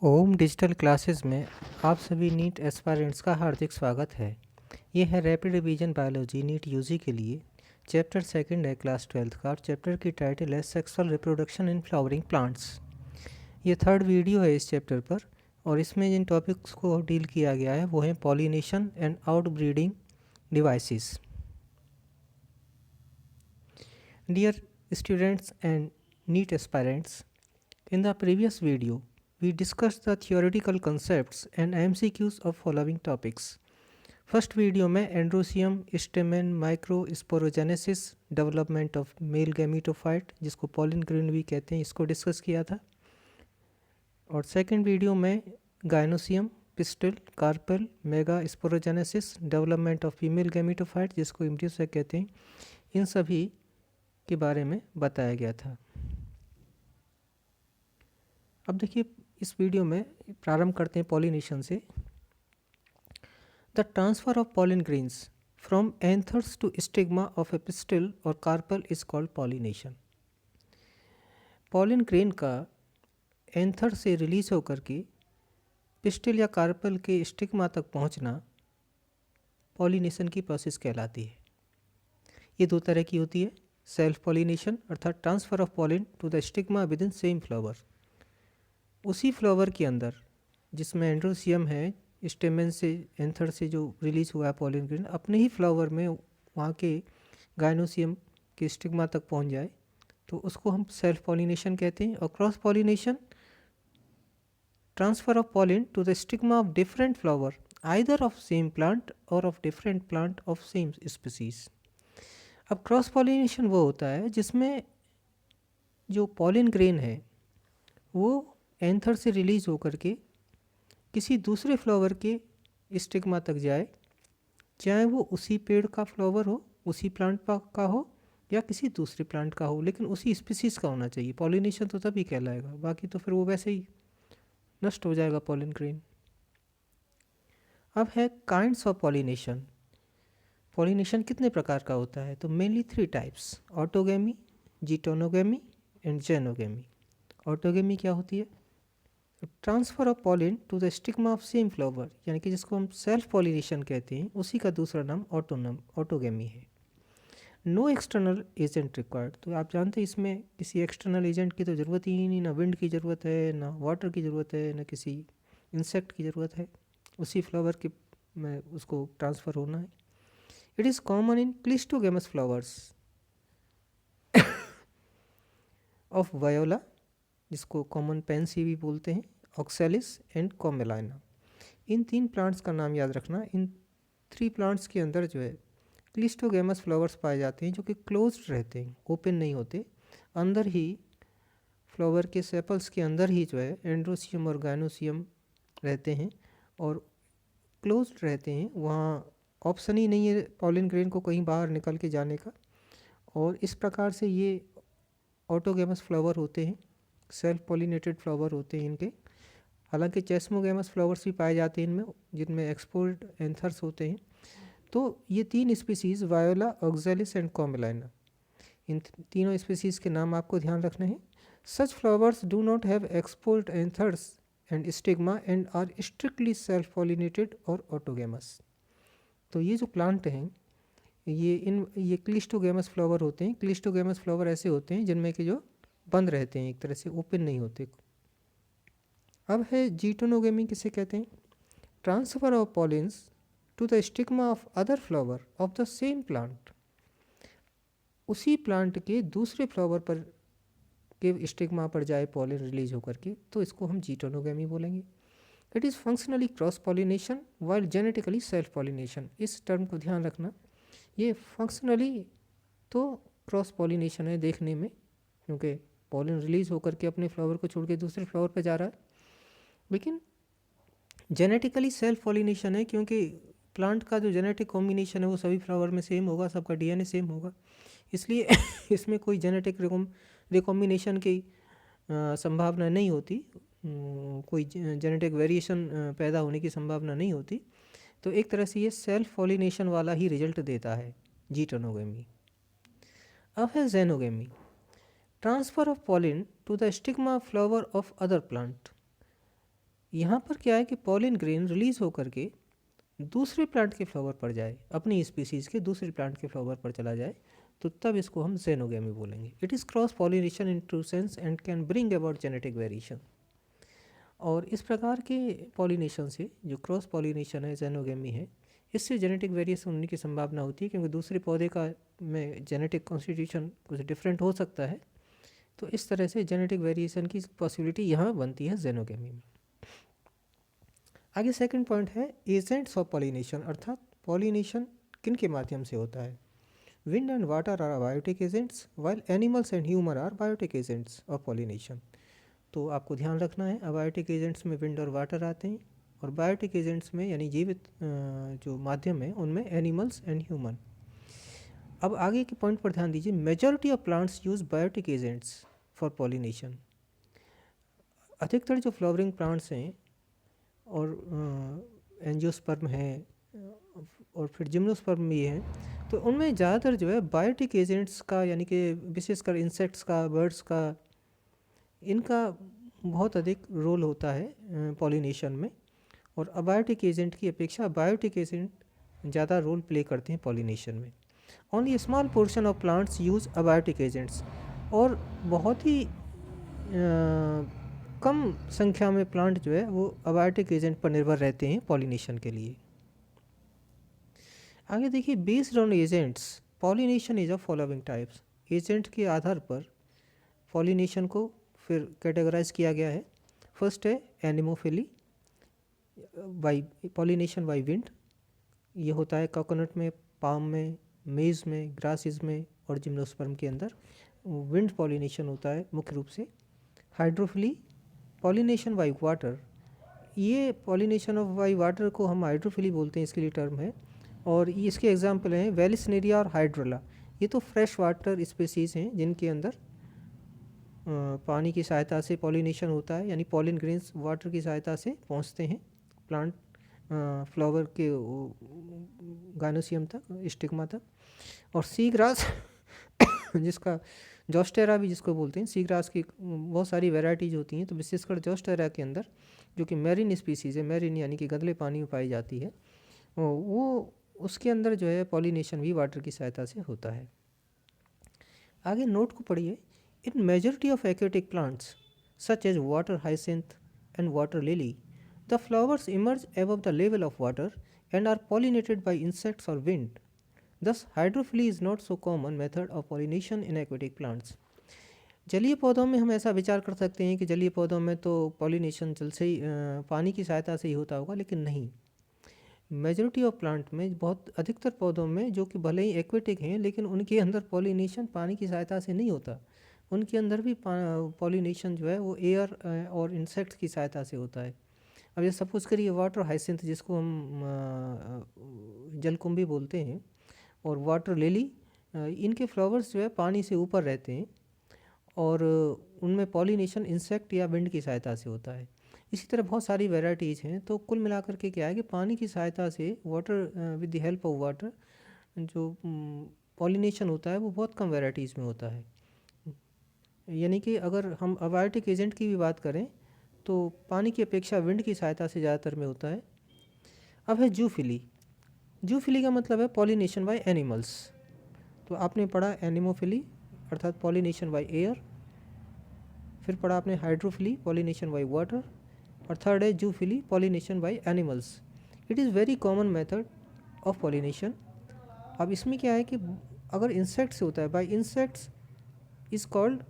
ओम digital classes में आप सभी नीट एस्पायरेंट्स का हार्दिक स्वागत है। ये है rapid revision biology NEET UG के लिए। चैप्टर सेकंड है क्लास 12th का और चैप्टर की टाइटल है sexual reproduction in flowering plants. ये थर्ड वीडियो है इस चैप्टर पर और इसमें जिन टॉपिक्स को डील किया गया है वो हैं pollination and outbreeding devices. Dear students and NEET aspirants, in the previous video, we discussed the theoretical concepts and MCQs of following topics. First video में androecium, stamen, microsporogenesis, development of male gametophyte जिसको pollen grain भी कहते हैं, इसको discuss किया था। और second video में gynoecium, pistil, carpel, mega sporogenesis, development of female gametophyte जिसको इम्ब्रियोसेक कहते हैं, इन सभी के बारे में बताया गया था। अब देखिए इस वीडियो में प्रारंभ करते हैं पॉलिनेशन से। The transfer of pollen grains from anthers to stigma of a pistil और carpel is called pollination. Pollen grain का एंथर से रिलीज होकर के पिस्टिल या कार्पल के स्टिग्मा तक पहुंचना पॉलिनेशन की प्रोसेस कहलाती है। ये दो तरह की होती है, सेल्फ पॉलिनेशन अर्थात transfer of pollen to the stigma within same flower. उसी फ्लावर के अंदर जिसमें एंड्रोसियम है, स्टेमेन से एंथर से जो रिलीज हुआ है पॉलिन ग्रेन, अपने ही फ्लावर में वहाँ के गायनोसियम के स्टिग्मा तक पहुँच जाए तो उसको हम सेल्फ पॉलिनेशन कहते हैं। और cross pollination, transfer of pollen to the stigma of different flower either of same plant और of different plant of same species. अब क्रॉस पॉलिनेशन वो होता है जिसमें जो पॉलिन ग्रेन है वो एंथर से रिलीज होकर के किसी दूसरे फ्लावर के स्टिग्मा तक जाए, चाहे वो उसी पेड़ का फ्लावर हो, उसी प्लांट का हो या किसी दूसरे प्लांट का हो, लेकिन उसी स्पीसीज़ का होना चाहिए। पॉलिनेशन तो तभी कहलाएगा, बाकी तो फिर वो वैसे ही नष्ट हो जाएगा पॉलिन ग्रेन। अब है काइंड्स ऑफ पॉलिनेशन। पॉलिनेशन कितने प्रकार का होता है? तो mainly 3 types, autogamy, geitonogamy and xenogamy. Autogamy क्या होती है? Transfer of pollen to the stigma of same flower, यानी कि जिसको हम सेल्फ पॉलिनेशन कहते हैं, उसी का दूसरा नाम ऑटोगेमी है। No external agent required. तो आप जानते हैं इसमें किसी एक्सटर्नल एजेंट की तो ज़रूरत ही नहीं, ना विंड की ज़रूरत है, ना वाटर की ज़रूरत है, ना किसी इंसेक्ट की ज़रूरत है, उसी फ्लावर के में उसको ट्रांसफ़र होना है। It is common in cleistogamous flowers of voila, जिसको कॉमन पेंसी भी बोलते हैं, ऑक्सेलिस एंड कॉमेलाइना। इन 3 प्लांट्स का नाम याद रखना। इन 3 प्लांट्स के अंदर जो है क्लिस्टोगेमस फ्लावर्स पाए जाते हैं जो कि क्लोज्ड रहते हैं, ओपन नहीं होते। अंदर ही फ्लावर के सेपल्स के अंदर ही जो है एंड्रोसियम और गायनोसियम रहते हैं और क्लोज्ड रहते हैं। वहाँ ऑप्शन ही नहीं है पॉलिन ग्रेन को कहीं बाहर निकल के जाने का। और इस प्रकार से ये ऑटोगेमस फ्लावर होते हैं, सेल्फ पॉलिनेटेड फ्लावर होते हैं इनके। हालांकि चेस्मोगेमस फ्लावर्स भी पाए जाते हैं इनमें, जिनमें एक्सपोर्ट एंथर्स होते हैं। तो ये 3 species Viola, Oxalis and Commelina, इन तीनों स्पीसीज़ के नाम आपको ध्यान रखने हैं। Such flowers do not have export anthers and stigma and are strictly self pollinated और ऑटोगेमस। तो ये जो प्लांट हैं ये क्लिस्टोगेमस फ्लावर होते हैं। क्लिस्टोगेमस फ्लावर ऐसे होते हैं जिनमें कि जो बंद रहते हैं, एक तरह से ओपन नहीं होते। अब है जीटोनोगेमी, किसे कहते हैं? Transfer of pollens to the stigma of other flower of the same plant. उसी प्लांट के दूसरे फ्लावर पर के स्टिग्मा पर जाए पॉलिन रिलीज होकर के, तो इसको हम जीटोनोगेमी बोलेंगे। It is functionally cross pollination while genetically self pollination. इस टर्म को ध्यान रखना, ये फंक्शनली तो क्रॉस पॉलिनेशन है देखने में, क्योंकि पॉलिन रिलीज होकर के अपने फ्लावर को छोड़ के दूसरे फ्लावर पर जा रहा है, लेकिन जेनेटिकली सेल्फ पॉलिनेशन है क्योंकि प्लांट का जो जेनेटिक कॉम्बिनेशन है वो सभी फ्लावर में सेम होगा, सबका डीएनए सेम होगा, इसलिए इसमें कोई जेनेटिक रिकॉम्बिनेशन की संभावना नहीं होती, कोई जेनेटिक वेरिएशन पैदा होने की संभावना नहीं होती। तो एक तरह से ये सेल्फ पॉलिनेशन वाला ही रिजल्ट देता है जीटोनोगेमी। अब है xenogamy, transfer of pollen to the stigma flower of other plant. यहाँ पर क्या है कि पॉलिन ग्रेन रिलीज होकर के दूसरे प्लांट के फ्लावर पर जाए, अपनी स्पीसीज़ के दूसरे प्लांट के फ्लावर पर चला जाए, तो तब इसको हम ज़ेनोगेमी बोलेंगे। It is cross pollination in true sense and can bring about genetic variation. और इस प्रकार के पॉलिनेशन से, जो क्रॉस पॉलिनेशन है, ज़ेनोगेमी है, इससे जेनेटिक वेरिएशन होने की संभावना होती है, क्योंकि दूसरे पौधे का में जेनेटिक कॉन्स्टिट्यूशन कुछ डिफरेंट हो सकता है। तो इस तरह से जेनेटिक वेरिएशन की पॉसिबिलिटी यहाँ बनती है ज़ेनोगेमी में। आगे सेकंड पॉइंट है एजेंट्स ऑफ पॉलिनेशन, अर्थात पॉलिनेशन किन के माध्यम से होता है। Wind and water are biotic agents while animals and human are biotic agents of pollination. तो आपको ध्यान रखना है, अबायोटिक एजेंट्स में विंड और वाटर आते हैं, और बायोटिक एजेंट्स में यानी जीवित जो माध्यम है उनमें एनिमल्स एंड ह्यूमन। अब आगे के पॉइंट पर ध्यान दीजिए, majority of plants use biotic agents for pollination. अधिकतर जो फ्लावरिंग प्लांट्स हैं और एंजियोस्पर्म है और फिर जिम्नोस्पर्म भी है, तो उनमें ज़्यादातर जो है बायोटिक एजेंट्स का, यानी कि विशेषकर इंसेक्ट्स का, बर्ड्स का, इनका बहुत अधिक रोल होता है पॉलिनेशन में। और अबायोटिक एजेंट की अपेक्षा बायोटिक एजेंट ज़्यादा रोल प्ले करते हैं पॉलिनेशन में। Only small portion of plants use abiotic agents, और बहुत ही कम संख्या में प्लांट जो है वो अबायोटिक एजेंट पर निर्भर रहते हैं पॉलिनेशन के लिए। आगे देखिए, based on agents pollination is of following types. Agent के आधार पर पॉलिनेशन को फिर कैटेगराइज किया गया है। फर्स्ट है anemophily, by pollination by wind. ये होता है कोकोनट में, पाम में, मेज़ में, ग्रासेस में और जिम्नोस्पर्म के अंदर विंड पॉलिनेशन होता है मुख्य रूप से। Hydrophily, pollination by water. ये पॉलिनेशन ऑफ बाई वाटर को हम हाइड्रोफिली बोलते हैं, इसके लिए टर्म है। और इसके एग्जाम्पल हैं वेलिसनेरिया और हाइड्रोला। ये तो फ्रेश वाटर स्पेसीज़ हैं जिनके अंदर पानी की सहायता से पॉलिनेशन होता है, यानी पॉलिन ग्रेन्स वाटर की सहायता से पहुंचते हैं प्लांट फ्लावर के गाइनोसियम तक, स्टिग्मा तक। और सी ग्रास जिसका जोस्टेरा भी जिसको बोलते हैं, सी ग्रास की बहुत सारी वैरायटीज होती हैं, तो विशेषकर जोस्टेरा के अंदर जो कि मैरीन स्पीसीज़ है, मैरीन यानी कि गंदले पानी में पाई जाती है, वो उसके अंदर जो है पॉलिनेशन भी वाटर की सहायता से होता है। आगे नोट को पढ़िए, in majority of aquatic plants such as water hyacinth and water lily, the flowers emerge above the level of water and are pollinated by insects or wind. Thus, hydrophily is not so common method of pollination in aquatic plants. जलीय पौधों में हम ऐसा विचार कर सकते हैं कि जलीय पौधों में तो पॉलिनेशन जल से ही पानी की सहायता से ही होता होगा, लेकिन नहीं। मेजॉरिटी ऑफ प्लांट में, बहुत अधिकतर पौधों में जो कि भले ही एक्वेटिक हैं, लेकिन उनके अंदर पॉलिनेशन पानी की सहायता से नहीं होता। उनके अंदर भी पॉलिनेशन जो है वो एयर और इंसेक्ट्स की सहायता से होता है। अब ये सपोज करिए वाटर हाइसिंथ, जिसको हम जलकुंभी बोलते हैं, और वाटर लिली, इनके फ्लावर्स जो है पानी से ऊपर रहते हैं, और उनमें पॉलिनेशन इंसेक्ट या विंड की सहायता से होता है। इसी तरह बहुत सारी वेराइटीज़ हैं। तो कुल मिलाकर के क्या है कि पानी की सहायता से, water with the help of water, जो पॉलिनेशन होता है वो बहुत कम वेराइटीज़ में होता है। यानी कि अगर हम अबायोटिक एजेंट की भी बात करें तो पानी की अपेक्षा विंड की सहायता से ज़्यादातर में होता है। अब है जूफिली। जूफिली का मतलब है पॉलिनेशन बाय एनिमल्स। तो आपने पढ़ा एनिमोफिली अर्थात पॉलिनेशन बाय एयर, फिर पढ़ा आपने हाइड्रोफिली पॉलिनेशन बाय वाटर, और थर्ड है zoophily pollination by animals. It is very common method of pollination. अब इसमें क्या है कि अगर इंसेक्ट से होता है, bye insects is called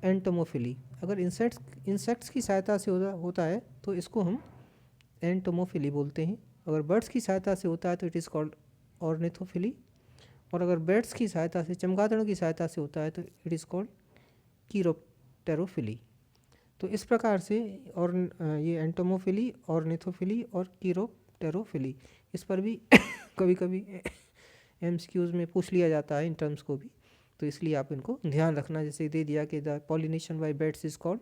entomophily. अगर इंसेक्ट्स की सहायता से होता है तो इसको हम एंटोमोफिली बोलते हैं। अगर बर्ड्स की सहायता से होता है तो इट इज़ कॉल्ड ऑर्निथोफिली, और अगर बर्ड्स की सहायता से, चमगादड़ों की सहायता से होता है तो इट इज़ कॉल्ड कीरोप्टेरोफिली। तो इस प्रकार से, और ये एंटोमोफिली, ऑर्निथोफिली और कीरोप्टेरोफिली, इस पर भी कभी कभी एमसीक्यूज़ में पूछ लिया जाता है इन टर्म्स को भी, तो इसलिए आप इनको ध्यान रखना। जैसे दे दिया कि the pollination by birds is called,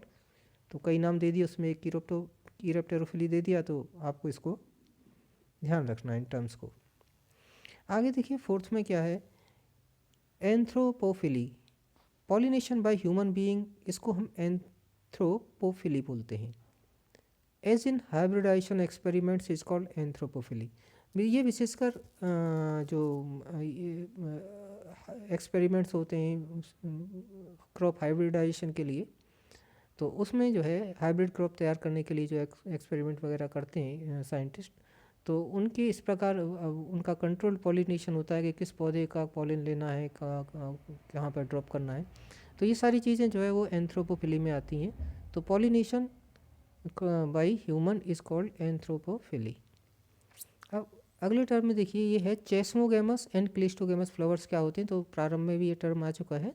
तो कई नाम दे दिए, उसमें एक कीरोप्टेरोफिली दे दिया, तो आपको इसको ध्यान रखना इन टर्म्स को। आगे देखिए फोर्थ में क्या है, anthropophily, pollination by human being, इसको हम एंथ्रोपोफिली बोलते हैं। As in hybridisation experiments is called anthropophily. ये विशेषकर जो एक्सपेरिमेंट्स होते हैं क्रॉप हाइब्रिडाइजेशन के लिए, तो उसमें जो है हाइब्रिड क्रॉप तैयार करने के लिए जो एक्सपेरिमेंट वगैरह करते हैं साइंटिस्ट, तो उनके इस प्रकार उनका कंट्रोल्ड पॉलिनेशन होता है कि किस पौधे का पॉलिन लेना है, कहाँ पर ड्रॉप करना है। तो ये सारी चीज़ें जो है वो एंथ्रोपोफिली में आती हैं। तो pollination by human is called anthropophily. अब अगले टर्म में देखिए, ये है चेस्मोगेमस एंड क्लिस्टोगेमस फ्लावर्स क्या होते हैं। तो प्रारंभ में भी ये टर्म आ चुका है।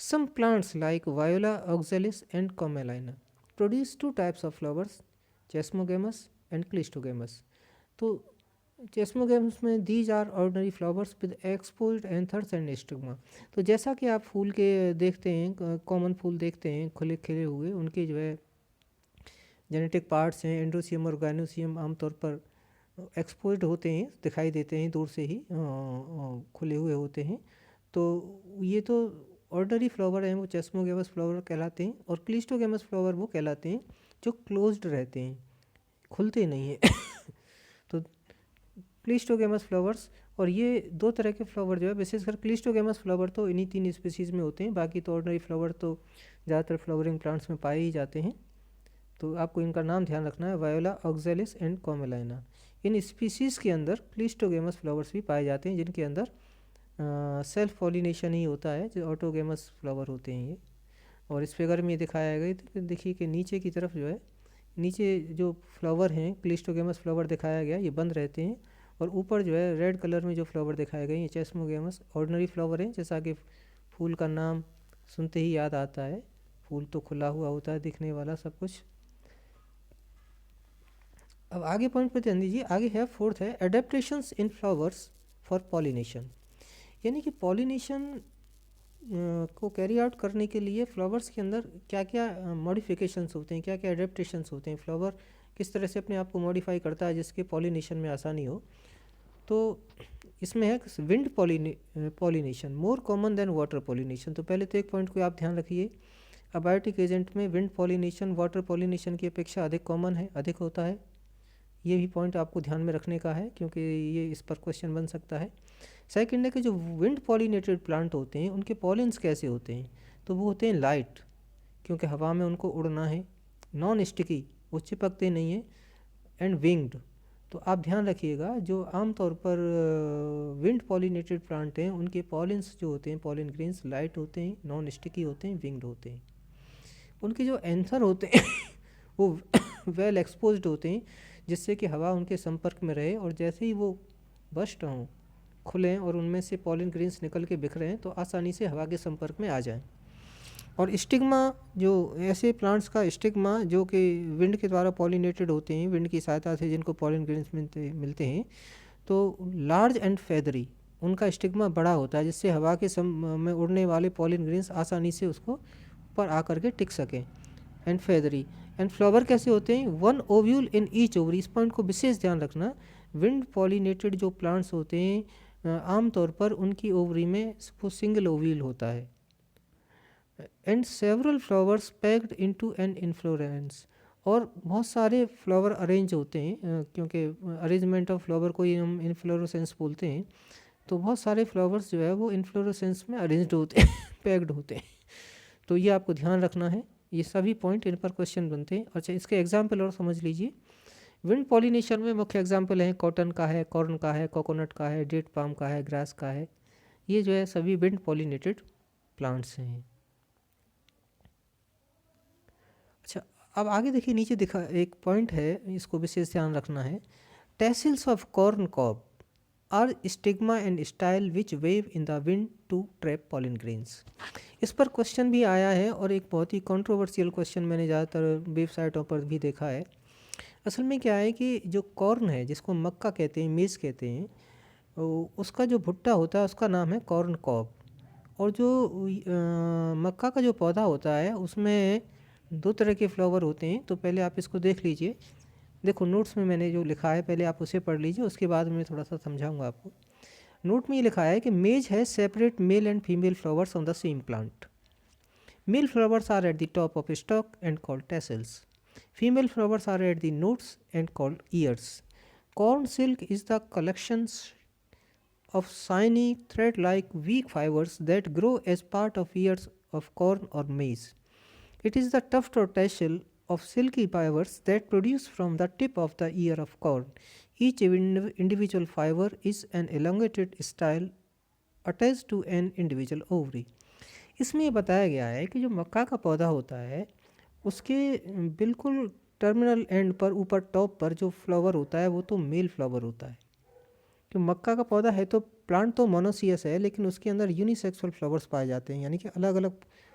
Some plants like Viola Oxalis and Commelina produce two types of flowers, chasmogamous and cleistogamous. तो चेस्मोगेमस में these are ordinary flowers with exposed anthers and stigma. तो जैसा कि आप फूल के देखते हैं, कॉमन फूल देखते हैं खुले खिले हुए, उनके जो है जेनेटिक पार्ट्स हैं, एंड्रोसियम और गाइनोसियम आमतौर पर एक्सपोज्ड होते हैं, दिखाई देते हैं दूर से ही, खुले हुए होते हैं। तो ये तो ऑर्डिनरी फ्लावर हैं, वो चेस्मोगेमस फ्लावर कहलाते हैं। और क्लिस्टोगेमस फ्लावर वो कहलाते हैं जो क्लोज्ड रहते हैं, खुलते नहीं हैं। तो क्लिस्टोगेमस फ्लावर्स, और ये दो तरह के फ्लावर जो है, विशेषकर क्लिस्टोगेमस फ्लावर तो इन्हीं 3 स्पीसीज़ में होते हैं। बाकी तो ऑर्डिनरी फ्लावर तो ज़्यादातर फ्लावरिंग प्लांट्स में पाए ही जाते हैं। तो आपको इनका नाम ध्यान रखना है, वायोला ऑक्जेलिस एंड कॉमेलाइना। इन स्पीसीज़ के अंदर क्लिस्टोगेमस फ्लावर्स भी पाए जाते हैं, जिनके अंदर सेल्फ पॉलिनेशन ही होता है, जो ऑटोगेमस फ्लावर होते हैं ये। और इस फिगर में दिखाया गया, तो देखिए कि नीचे की तरफ जो है, नीचे जो फ्लावर हैं क्लिस्टोगेमस फ्लावर दिखाया गया, ये बंद रहते हैं। और ऊपर जो है रेड कलर में जो फ्लावर दिखाए गए, ये चेस्मोगेमस ऑर्डिनरी फ्लावर हैं। जैसा कि फूल का नाम सुनते ही याद आता है, फूल तो खुला हुआ होता है दिखने वाला सब कुछ। अब आगे पॉइंट पे ध्यान दीजिए। आगे है फोर्थ है adaptations in flowers for pollination. यानी कि पॉलिनेशन को कैरी आउट करने के लिए फ्लावर्स के अंदर क्या क्या मॉडिफिकेशंस होते हैं, क्या क्या एडेप्टेशंस होते हैं, फ्लावर किस तरह से अपने आप को मॉडिफाई करता है जिसके पॉलिनेशन में आसानी हो। तो इसमें है wind pollination more common than water pollination. तो पहले तो एक पॉइंट को आप ध्यान रखिए, अबायोटिक एजेंट में विंड पॉलिनेशन वाटर पॉलिनेशन की अपेक्षा अधिक कॉमन है, अधिक होता है। ये भी पॉइंट आपको ध्यान में रखने का है, क्योंकि ये इस पर क्वेश्चन बन सकता है। सेकंड है कि जो विंड पॉलिनेटेड प्लांट होते हैं उनके पॉलिन्स कैसे होते हैं। तो वो होते हैं लाइट, क्योंकि हवा में उनको उड़ना है, नॉन स्टिकी, वो चिपकते नहीं हैं, एंड विंग्ड। तो आप ध्यान रखिएगा, जो आमतौर पर विंड पॉलिनेटेड प्लांट हैं उनके पॉलिन्स जो होते हैं, पॉलिन ग्रेन्स लाइट होते हैं, नॉन स्टिकी होते हैं, विंग्ड होते हैं। उनके जो एंथर होते हैं वो वेल एक्सपोज्ड होते हैं, जिससे कि हवा उनके संपर्क में रहे, और जैसे ही वो बस्ट हों, खुलें और उनमें से पॉलिन ग्रेन्स निकल के बिखरें हैं, तो आसानी से हवा के संपर्क में आ जाएं। और स्टिग्मा, जो ऐसे प्लांट्स का स्टिग्मा जो कि विंड के द्वारा पॉलिनेटेड होते हैं, विंड की सहायता से जिनको पॉलिन ग्रेन्स मिलते हैं, तो लार्ज एंड फेदरी, उनका स्टिग्मा बड़ा होता है, जिससे हवा के में उड़ने वाले पॉलिन ग्रेन्स आसानी से उसको ऊपर आकर के टिक सकें। एंड फेदरी एंड फ्लावर कैसे होते हैं, 1 ओव्यूल इन ईच ओवरी। इस पॉइंट को विशेष ध्यान रखना, विंड पॉलिनेटेड जो प्लांट्स होते हैं आमतौर पर उनकी ओवरी में वो सिंगल ओव्यूल होता है। And several flowers packed into an inflorescence, और बहुत सारे फ्लावर अरेंज होते हैं, क्योंकि अरेंजमेंट ऑफ फ्लावर को ही हम इन्फ्लोरेसेंस बोलते हैं। तो बहुत सारे फ्लावर्स जो है वो इन्फ्लोरेसेंस में अरेंज्ड होते हैं, पैक्ड होते हैं। तो ये आपको ध्यान रखना है, ये सभी पॉइंट इन पर क्वेश्चन बनते हैं। अच्छा, इसके एग्जाम्पल और समझ लीजिए। विंड पॉलिनेशन में मुख्य एग्जाम्पल हैं कॉटन का है, कॉर्न का है, कोकोनट का है, डेट पाम का है, ग्रास का है। ये जो है सभी विंड पॉलिनेटेड प्लांट्स हैं। अच्छा, अब आगे देखिए, नीचे दिखा एक पॉइंट है, इसको विशेष ध्यान रखना है। Tassels of corn cob are stigma and style which wave in the wind to trap pollen grains. इस पर क्वेश्चन भी आया है, और एक बहुत ही कंट्रोवर्शियल क्वेश्चन मैंने ज़्यादातर वेबसाइटों पर भी देखा है। असल में क्या है कि जो कॉर्न है, जिसको मक्का कहते हैं, मेज़ कहते हैं, उसका जो भुट्टा होता है उसका नाम है कॉर्न कॉब। और जो मक्का का जो पौधा होता है उसमें 2 तरह के फ्लावर होते हैं। तो पहले आप इसको देख लीजिए, देखो नोट्स में मैंने जो लिखा है पहले आप उसे पढ़ लीजिए, उसके बाद मैं थोड़ा सा समझाऊंगा आपको। नोट में ये लिखा है कि मेज है separate male and female flowers on the same plant. Male flowers are at the top of stalk and called tassels, Female flowers are at the nodes and called ears. Corn silk is the collections of shiny thread-like weak fibers that grow as part of ears of corn or maize. It is the tuft or tassel of silky fibers that produce from the tip of the ear of corn. Each individual fiber is an elongated style attached to an individual ovary. इसमें ये बताया गया है कि जो मक्का का पौधा होता है उसके बिल्कुल टर्मिनल एंड पर ऊपर टॉप पर जो फ्लावर होता है वो तो मेल फ्लावर होता है। कि मक्का का पौधा है तो प्लांट तो मोनोसियस है, लेकिन उसके अंदर यूनिसेक्सुअल फ्लावर्स पाए जाते हैं, यानी कि अलग अलग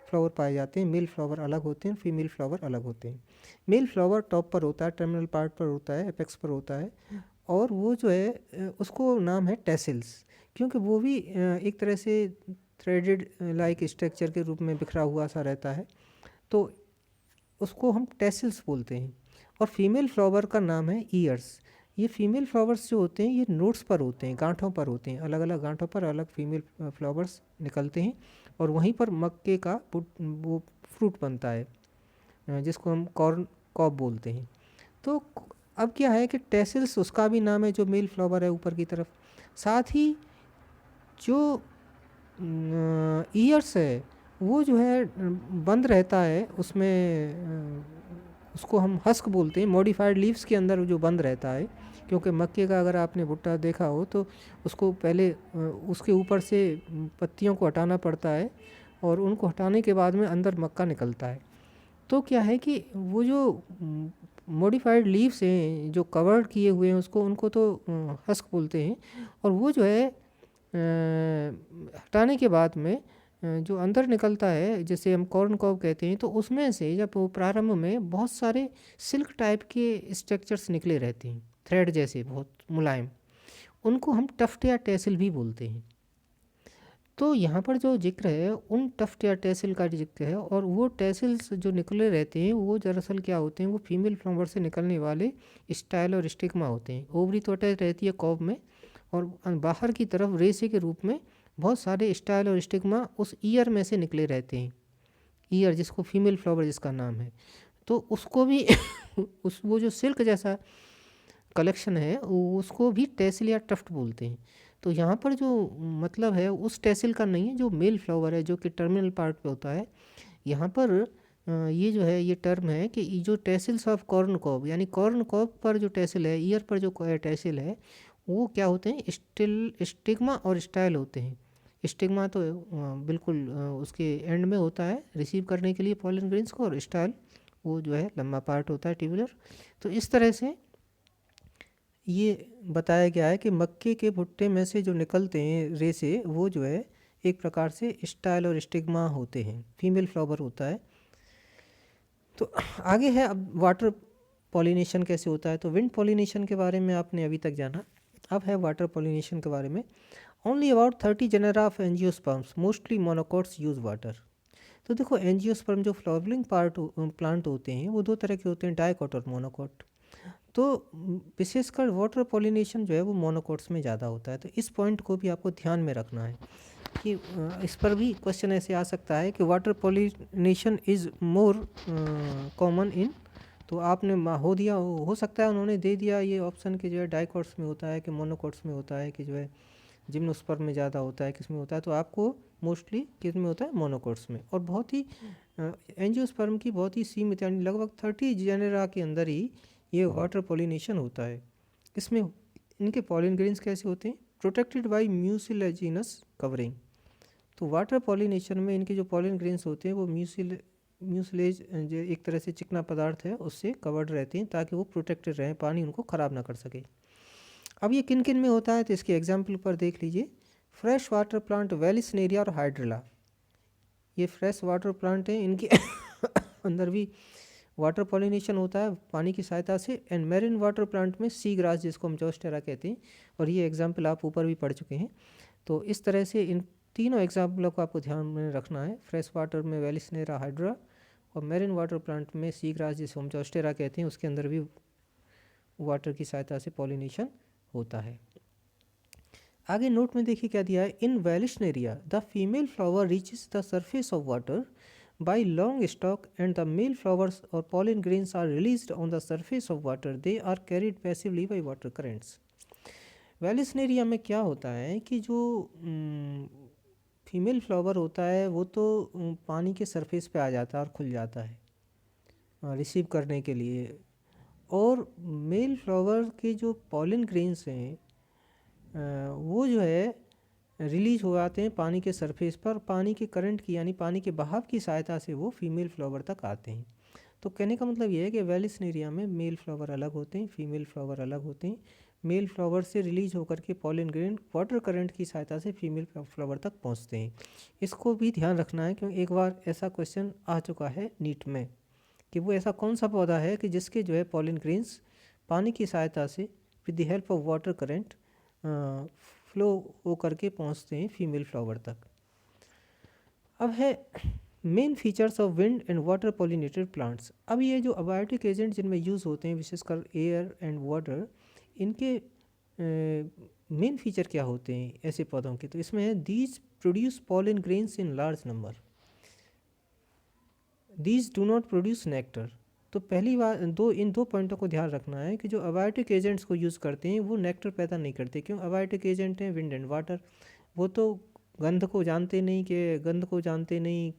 फ्लावर पाए जाते हैं। मेल फ्लावर अलग होते हैं, फीमेल फ्लावर अलग होते हैं। मेल फ्लावर टॉप पर होता है, टर्मिनल पार्ट पर होता है, एपेक्स पर होता है, और वो जो है उसको नाम है टेसिल्स, क्योंकि वो भी एक तरह से थ्रेडेड लाइक स्ट्रक्चर के रूप में बिखरा हुआ सा रहता है, तो उसको हम टेसिल्स बोलते हैं। और फीमेल फ्लावर का नाम है ईयर्स। ये फीमेल फ्लावर्स जो होते हैं ये नोड्स पर होते हैं, गांठों पर होते हैं, अलग अलग गांठों पर अलग फीमेल फ्लावर्स निकलते हैं, और वहीं पर मक्के का वो फ्रूट बनता है जिसको हम कॉर्न कॉब बोलते हैं। तो अब क्या है कि टेसिल्स उसका भी नाम है जो मेल फ्लावर है ऊपर की तरफ। साथ ही जो ईयर्स है वो जो है बंद रहता है, उसमें उसको हम हस्क बोलते हैं, मॉडिफाइड लीव्स के अंदर जो बंद रहता है। क्योंकि मक्के का अगर आपने भुट्टा देखा हो तो उसको पहले उसके ऊपर से पत्तियों को हटाना पड़ता है, और उनको हटाने के बाद में अंदर मक्का निकलता है। तो क्या है कि वो जो मॉडिफाइड लीव्स हैं जो कवर्ड किए हुए हैं उसको, उनको तो हस्क बोलते हैं, और वो जो है हटाने के बाद में जो अंदर निकलता है जैसे हम कॉर्न कॉब कहते हैं, तो उसमें से जब वो प्रारंभ में बहुत सारे सिल्क टाइप के स्ट्रक्चर्स निकले रहते हैं, थ्रेड जैसे बहुत मुलायम, उनको हम टफ्ट या टेसिल भी बोलते हैं। तो यहाँ पर जो जिक्र है उन टफ्ट या टेसिल का जिक्र है, और वो टेसिल्स जो निकले रहते हैं वो दरअसल क्या होते हैं, वो फीमेल फ्लावर से निकलने वाले स्टाइल और स्टिग्मा होते हैं। ओवरी तो अटैच रहती है कॉब में, और बाहर की तरफ रेशे के रूप में बहुत सारे स्टाइल और स्टिग्मा उस ईयर में से निकले रहते हैं। ईयर जिसको फीमेल फ्लावर जिसका नाम है, तो उसको भी उस वो जो सिल्क जैसा कलेक्शन है उसको भी टेसिल या टफ्ट बोलते हैं। तो यहाँ पर जो मतलब है उस टेसिल का नहीं है जो मेल फ्लावर है जो कि टर्मिनल पार्ट पे होता है। यहाँ पर ये जो है ये टर्म है कि जो टेसिल्स ऑफ कॉर्न कॉब, यानी कॉर्न कॉब पर जो टेसिल है, ईयर पर जो टेसिल है, वो क्या होते हैं, स्टिग्मा और स्टाइल होते हैं। स्टिग्मा तो बिल्कुल उसके एंड में होता है रिसीव करने के लिए पॉलन ग्रेन्स को, और स्टाइल वो जो है लंबा पार्ट होता है ट्यूबुलर। तो इस तरह से ये बताया गया है कि मक्के के भुट्टे में से जो निकलते हैं रेशे वो जो है एक प्रकार से स्टाइल और स्टिग्मा होते हैं, फीमेल फ्लावर होता है। तो आगे है अब वाटर पॉलिनेशन कैसे होता है। तो विंड पॉलिनेशन के बारे में आपने अभी तक जाना, अब है वाटर पॉलिनेशन के बारे में। Only about 30 genera of angiosperms mostly monocots use water. तो देखो एंजियोस्पर्म जो फ्लावरिंग प्लांट होते हैं वो दो तरह के होते हैं, डाइकॉट और मोनोकॉट। तो विशेषकर वाटर पॉलिनेशन जो है वो मोनोकॉट्स में ज़्यादा होता है। तो इस पॉइंट को भी आपको ध्यान में रखना है कि इस पर भी क्वेश्चन ऐसे आ सकता है कि water pollination is more common in, तो आपने हो दिया, हो सकता है उन्होंने दे दिया ये ऑप्शन कि जो है डाइकॉट्स में होता है कि मोनोकॉट्स में होता है कि जो है जिम्नोस्पर्म में ज़्यादा होता है, किस में होता है। तो आपको मोस्टली किस में होता है, मोनोकॉट्स में। और बहुत ही एंजियोस्पर्म की बहुत ही सीमित यानी लगभग 30 जेनेरा के अंदर ही ये वाटर पॉलिनेशन होता है। इसमें इनके पॉलिन ग्रेन्स कैसे होते हैं, प्रोटेक्टेड बाय म्यूसिलेजिनस कवरिंग। तो वाटर पॉलिनेशन में इनके जो पॉलिन ग्रेन्स होते हैं वो म्यूसिलेज जो एक तरह से चिकना पदार्थ है उससे कवर्ड रहते हैं ताकि वो प्रोटेक्टेड रहें, पानी उनको ख़राब ना कर सके। अब ये किन किन में होता है तो इसके एग्जाम्पल पर देख लीजिए। फ्रेश वाटर प्लांट वेलिस्नेरिया और हाइड्रिला, ये फ्रेश वाटर प्लांट हैं, इनके अंदर भी वाटर पॉलिनेशन होता है पानी की सहायता से। एंड मेरिन वाटर प्लांट में सी ग्रास जिसको हम जोस्टेरा कहते हैं, और ये एग्जाम्पल आप ऊपर भी पढ़ चुके हैं। तो इस तरह से इन तीनों एग्जाम्पलों को आपको ध्यान में रखना है। फ्रेश वाटर में वेलिस्नेरा हाइड्रा, और मेरिन वाटर प्लांट में सी ग्रास जिसको हम जोस्टेरा कहते हैं, उसके अंदर भी वाटर की सहायता से पॉलिनेशन होता है। आगे नोट में देखिए क्या दिया है, in Vallisneria the female flower reaches the surface of water by long stalk and the male flowers or pollen grains are released on the surface of water. They are carried passively by water currents. Vallisneria में क्या होता है कि जो female flower होता है वो तो पानी के सरफेस पे आ जाता है और खुल जाता है रिसीव करने के लिए, और मेल फ्लावर के जो पॉलन ग्रेन्स हैं वो जो है रिलीज हो जाते हैं पानी के सरफेस पर, पानी के करंट की यानी पानी के बहाव की सहायता से वो फीमेल फ्लावर तक आते हैं। तो कहने का मतलब ये है कि वेलिस्नेरिया में मेल फ्लावर अलग होते हैं, फीमेल फ्लावर अलग होते हैं। मेल फ्लावर से रिलीज होकर के पॉलन ग्रेन वाटर करंट की सहायता से फीमेल फ्लावर तक पहुंचते हैं। इसको भी ध्यान रखना है क्योंकि एक बार ऐसा क्वेश्चन आ चुका है नीट में कि वो ऐसा कौन सा पौधा है कि जिसके जो है पॉलन ग्रेन्स पानी की सहायता से with the help of water current flow हो करके पहुंचते हैं फीमेल फ्लावर तक। अब है main features of wind and water pollinated plants. अब ये जो अबायोटिक एजेंट जिनमें यूज़ होते हैं विशेषकर एयर एंड वाटर, इनके मेन फीचर क्या होते हैं ऐसे पौधों के, तो इसमें है these produce pollen grains in large number, these do not produce nectar. तो पहली बात इन दो पॉइंटों को ध्यान रखना है कि जो अबायोटिक एजेंट्स को यूज़ करते हैं वो नेक्टर पैदा नहीं करते। क्यों? अबायोटिक एजेंट हैं विंड एंड वाटर, वो तो गंध को जानते नहीं,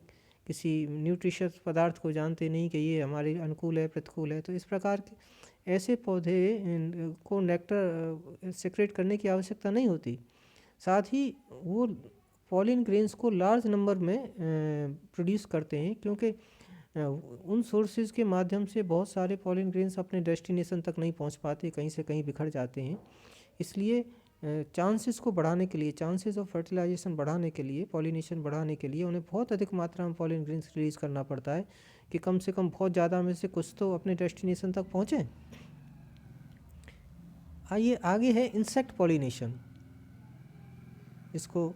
किसी न्यूट्रिशियस पदार्थ को जानते नहीं कि ये हमारे अनुकूल है प्रतिकूल है। तो इस प्रकार के ऐसे पौधे को नेक्टर सेक्रेट करने की आवश्यकता नहीं होती। साथ ही वो पॉलन ग्रेन्स को लार्ज नंबर में प्रोड्यूस करते हैं क्योंकि उन सोर्सेज के माध्यम से बहुत सारे पॉलन ग्रेन्स अपने डेस्टिनेशन तक नहीं पहुंच पाते, कहीं से कहीं बिखर जाते हैं। इसलिए चांसेस को बढ़ाने के लिए, चांसेस ऑफ फर्टिलाइजेशन बढ़ाने के लिए, पॉलिनेशन बढ़ाने के लिए उन्हें बहुत अधिक मात्रा में पॉलन ग्रेन्स रिलीज करना पड़ता है कि कम से कम बहुत ज़्यादा में से कुछ तो अपने डेस्टिनेशन तक पहुँचें। आइए आगे है इंसेक्ट पॉलिनेशन, इसको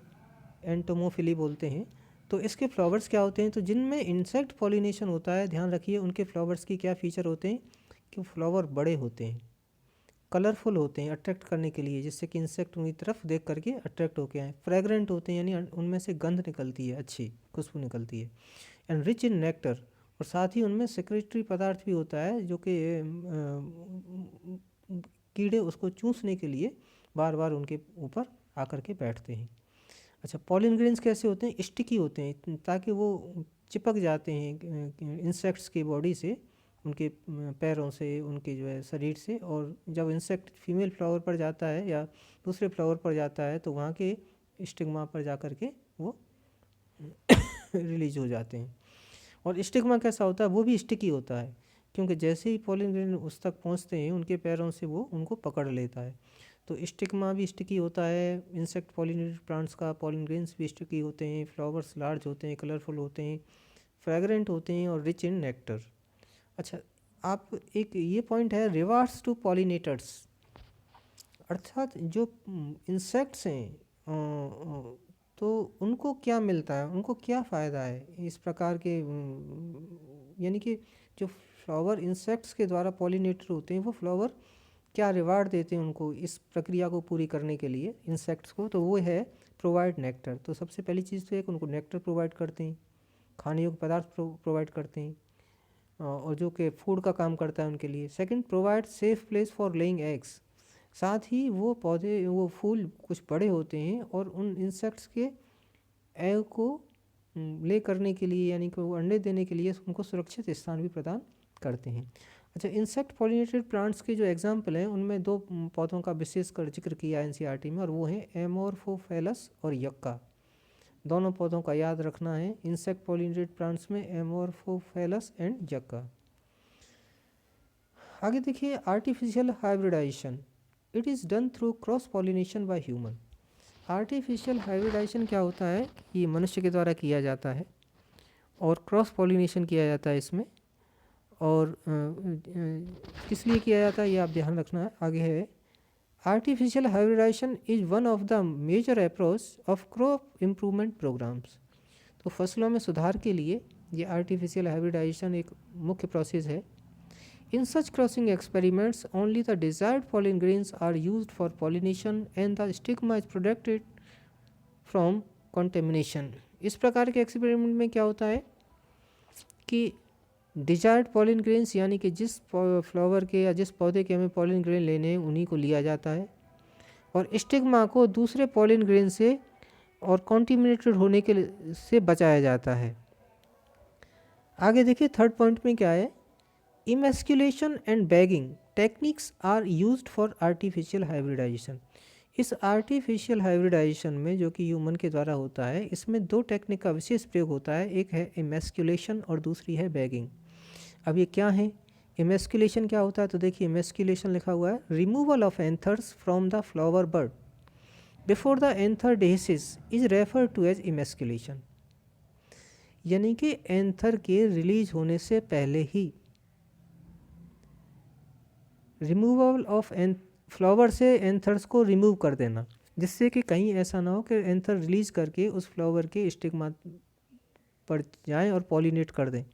एंटोमोफिली बोलते हैं। तो इसके फ्लावर्स क्या होते हैं, तो जिनमें इंसेक्ट पॉलिनेशन होता है ध्यान रखिए उनके फ्लावर्स की क्या फीचर होते हैं कि फ्लावर बड़े होते हैं, कलरफुल होते हैं अट्रैक्ट करने के लिए, जिससे कि इंसेक्ट उनकी तरफ देख करके अट्रैक्ट होके आए। फ्रेगरेंट होते हैं यानी उनमें से गंध निकलती है, अच्छी खुशबू निकलती है। एंड रिच इन नेक्टर, और साथ ही उनमें सेक्रेटरी पदार्थ भी होता है जो कि कीड़े उसको चूसने के लिए बार बार उनके ऊपर आकर के बैठते हैं। अच्छा, पॉलन ग्रेन्स कैसे होते हैं? स्टिकी होते हैं ताकि वो चिपक जाते हैं इंसेक्ट्स की बॉडी से, उनके पैरों से, उनके जो है शरीर से, और जब इंसेक्ट फीमेल फ्लावर पर जाता है या दूसरे फ्लावर पर जाता है तो वहाँ के स्टिग्मा पर जा कर के वो रिलीज हो जाते हैं। और स्टिग्मा कैसा होता है? वो भी स्टिकी होता है क्योंकि जैसे ही पॉलन ग्रेन उस तक पहुँचते हैं उनके पैरों से वो उनको पकड़ लेता है। तो स्टिग्मा भी स्टिकी होता है इंसेक्ट पॉलिनेटेड प्लांट्स का। पॉलन ग्रेन्स भी स्टिकी होते हैं, फ्लावर्स लार्ज होते हैं, कलरफुल होते हैं, फ्रेगरेंट होते हैं और रिच इन नेक्टर। अच्छा, आप एक ये पॉइंट है रिवार्ड्स टू पॉलिनेटर्स, अर्थात जो इंसेक्ट्स हैं तो उनको क्या मिलता है, उनको क्या फ़ायदा है इस प्रकार के, यानी कि जो फ्लावर इंसेक्ट्स के द्वारा पॉलिनेटेड होते हैं वो फ्लावर क्या रिवार्ड देते हैं उनको इस प्रक्रिया को पूरी करने के लिए इंसेक्ट्स को, तो वो है प्रोवाइड नेक्टर। तो सबसे पहली चीज़ तो एक उनको नेक्टर प्रोवाइड करते हैं, खाने योग्य पदार्थ प्रोवाइड करते हैं और जो कि फूड का काम करता है उनके लिए। Second, provide safe place for laying eggs, साथ ही वो पौधे वो फूल कुछ बड़े होते हैं और उन इंसेक्ट्स के एग को ले करने के लिए यानी कि वो अंडे देने के लिए उनको सुरक्षित स्थान भी प्रदान करते हैं। अच्छा, इंसेक्ट पॉलिनेटेड प्लांट्स के जो एग्जाम्पल हैं उनमें दो पौधों का विशेष कर जिक्र किया एनसीईआरटी में, और वो हैं एमोर्फोफेलस और यक्का। दोनों पौधों का याद रखना है इंसेक्ट पॉलिनेटेड प्लांट्स में, एमोर्फोफेलस एंड यक्का। आगे देखिए artificial hybridisation, it is done through cross pollination by human. Artificial hybridisation क्या होता है? ये मनुष्य के द्वारा किया जाता है और क्रॉस पॉलिनेशन किया जाता है इसमें, और किस लिए किया जाता है ये आप ध्यान रखना है। आगे है artificial hybridisation is one of the major approach of crop improvement programmes. तो फसलों में सुधार के लिए ये आर्टिफिशियल हाइब्रिडाइजेशन एक मुख्य प्रोसेस है। In such crossing experiments, only the desired pollen grains are used for pollination and the stigma is protected from contamination. इस प्रकार के एक्सपेरिमेंट में क्या होता है कि डिजायर्ड पॉलिन ग्रेन्स यानी कि जिस फ्लावर के या जिस पौधे के हमें पॉलिन ग्रेन लेने हैं उन्हीं को लिया जाता है, और स्टिग्मा को दूसरे पॉलिन ग्रेन से और कॉन्टिमिनेटेड होने के से बचाया जाता है। आगे देखिए थर्ड पॉइंट में क्या है, emasculation and bagging techniques are used for artificial hybridisation. इस आर्टिफिशियल हाइब्रिडाइजेशन में जो कि ह्यूमन के द्वारा होता है, इसमें दो टेक्निक का विशेष प्रयोग होता है, एक है इमेस्कुलेशन और दूसरी है बैगिंग। अब ये क्या है, इमेस्कुलेशन क्या होता है, तो देखिए इमेस्कुलेशन लिखा हुआ है, removal of anthers from the flower bud before the anther dehiscence is refer to as emasculation. यानी कि एंथर के रिलीज होने से पहले ही रिमूवल ऑफ फ्लावर से एंथर्स को रिमूव कर देना, जिससे कि कहीं ऐसा ना हो कि एंथर रिलीज करके उस फ्लावर के स्टिग्मा पर जाएं और पॉलिनेट कर दें।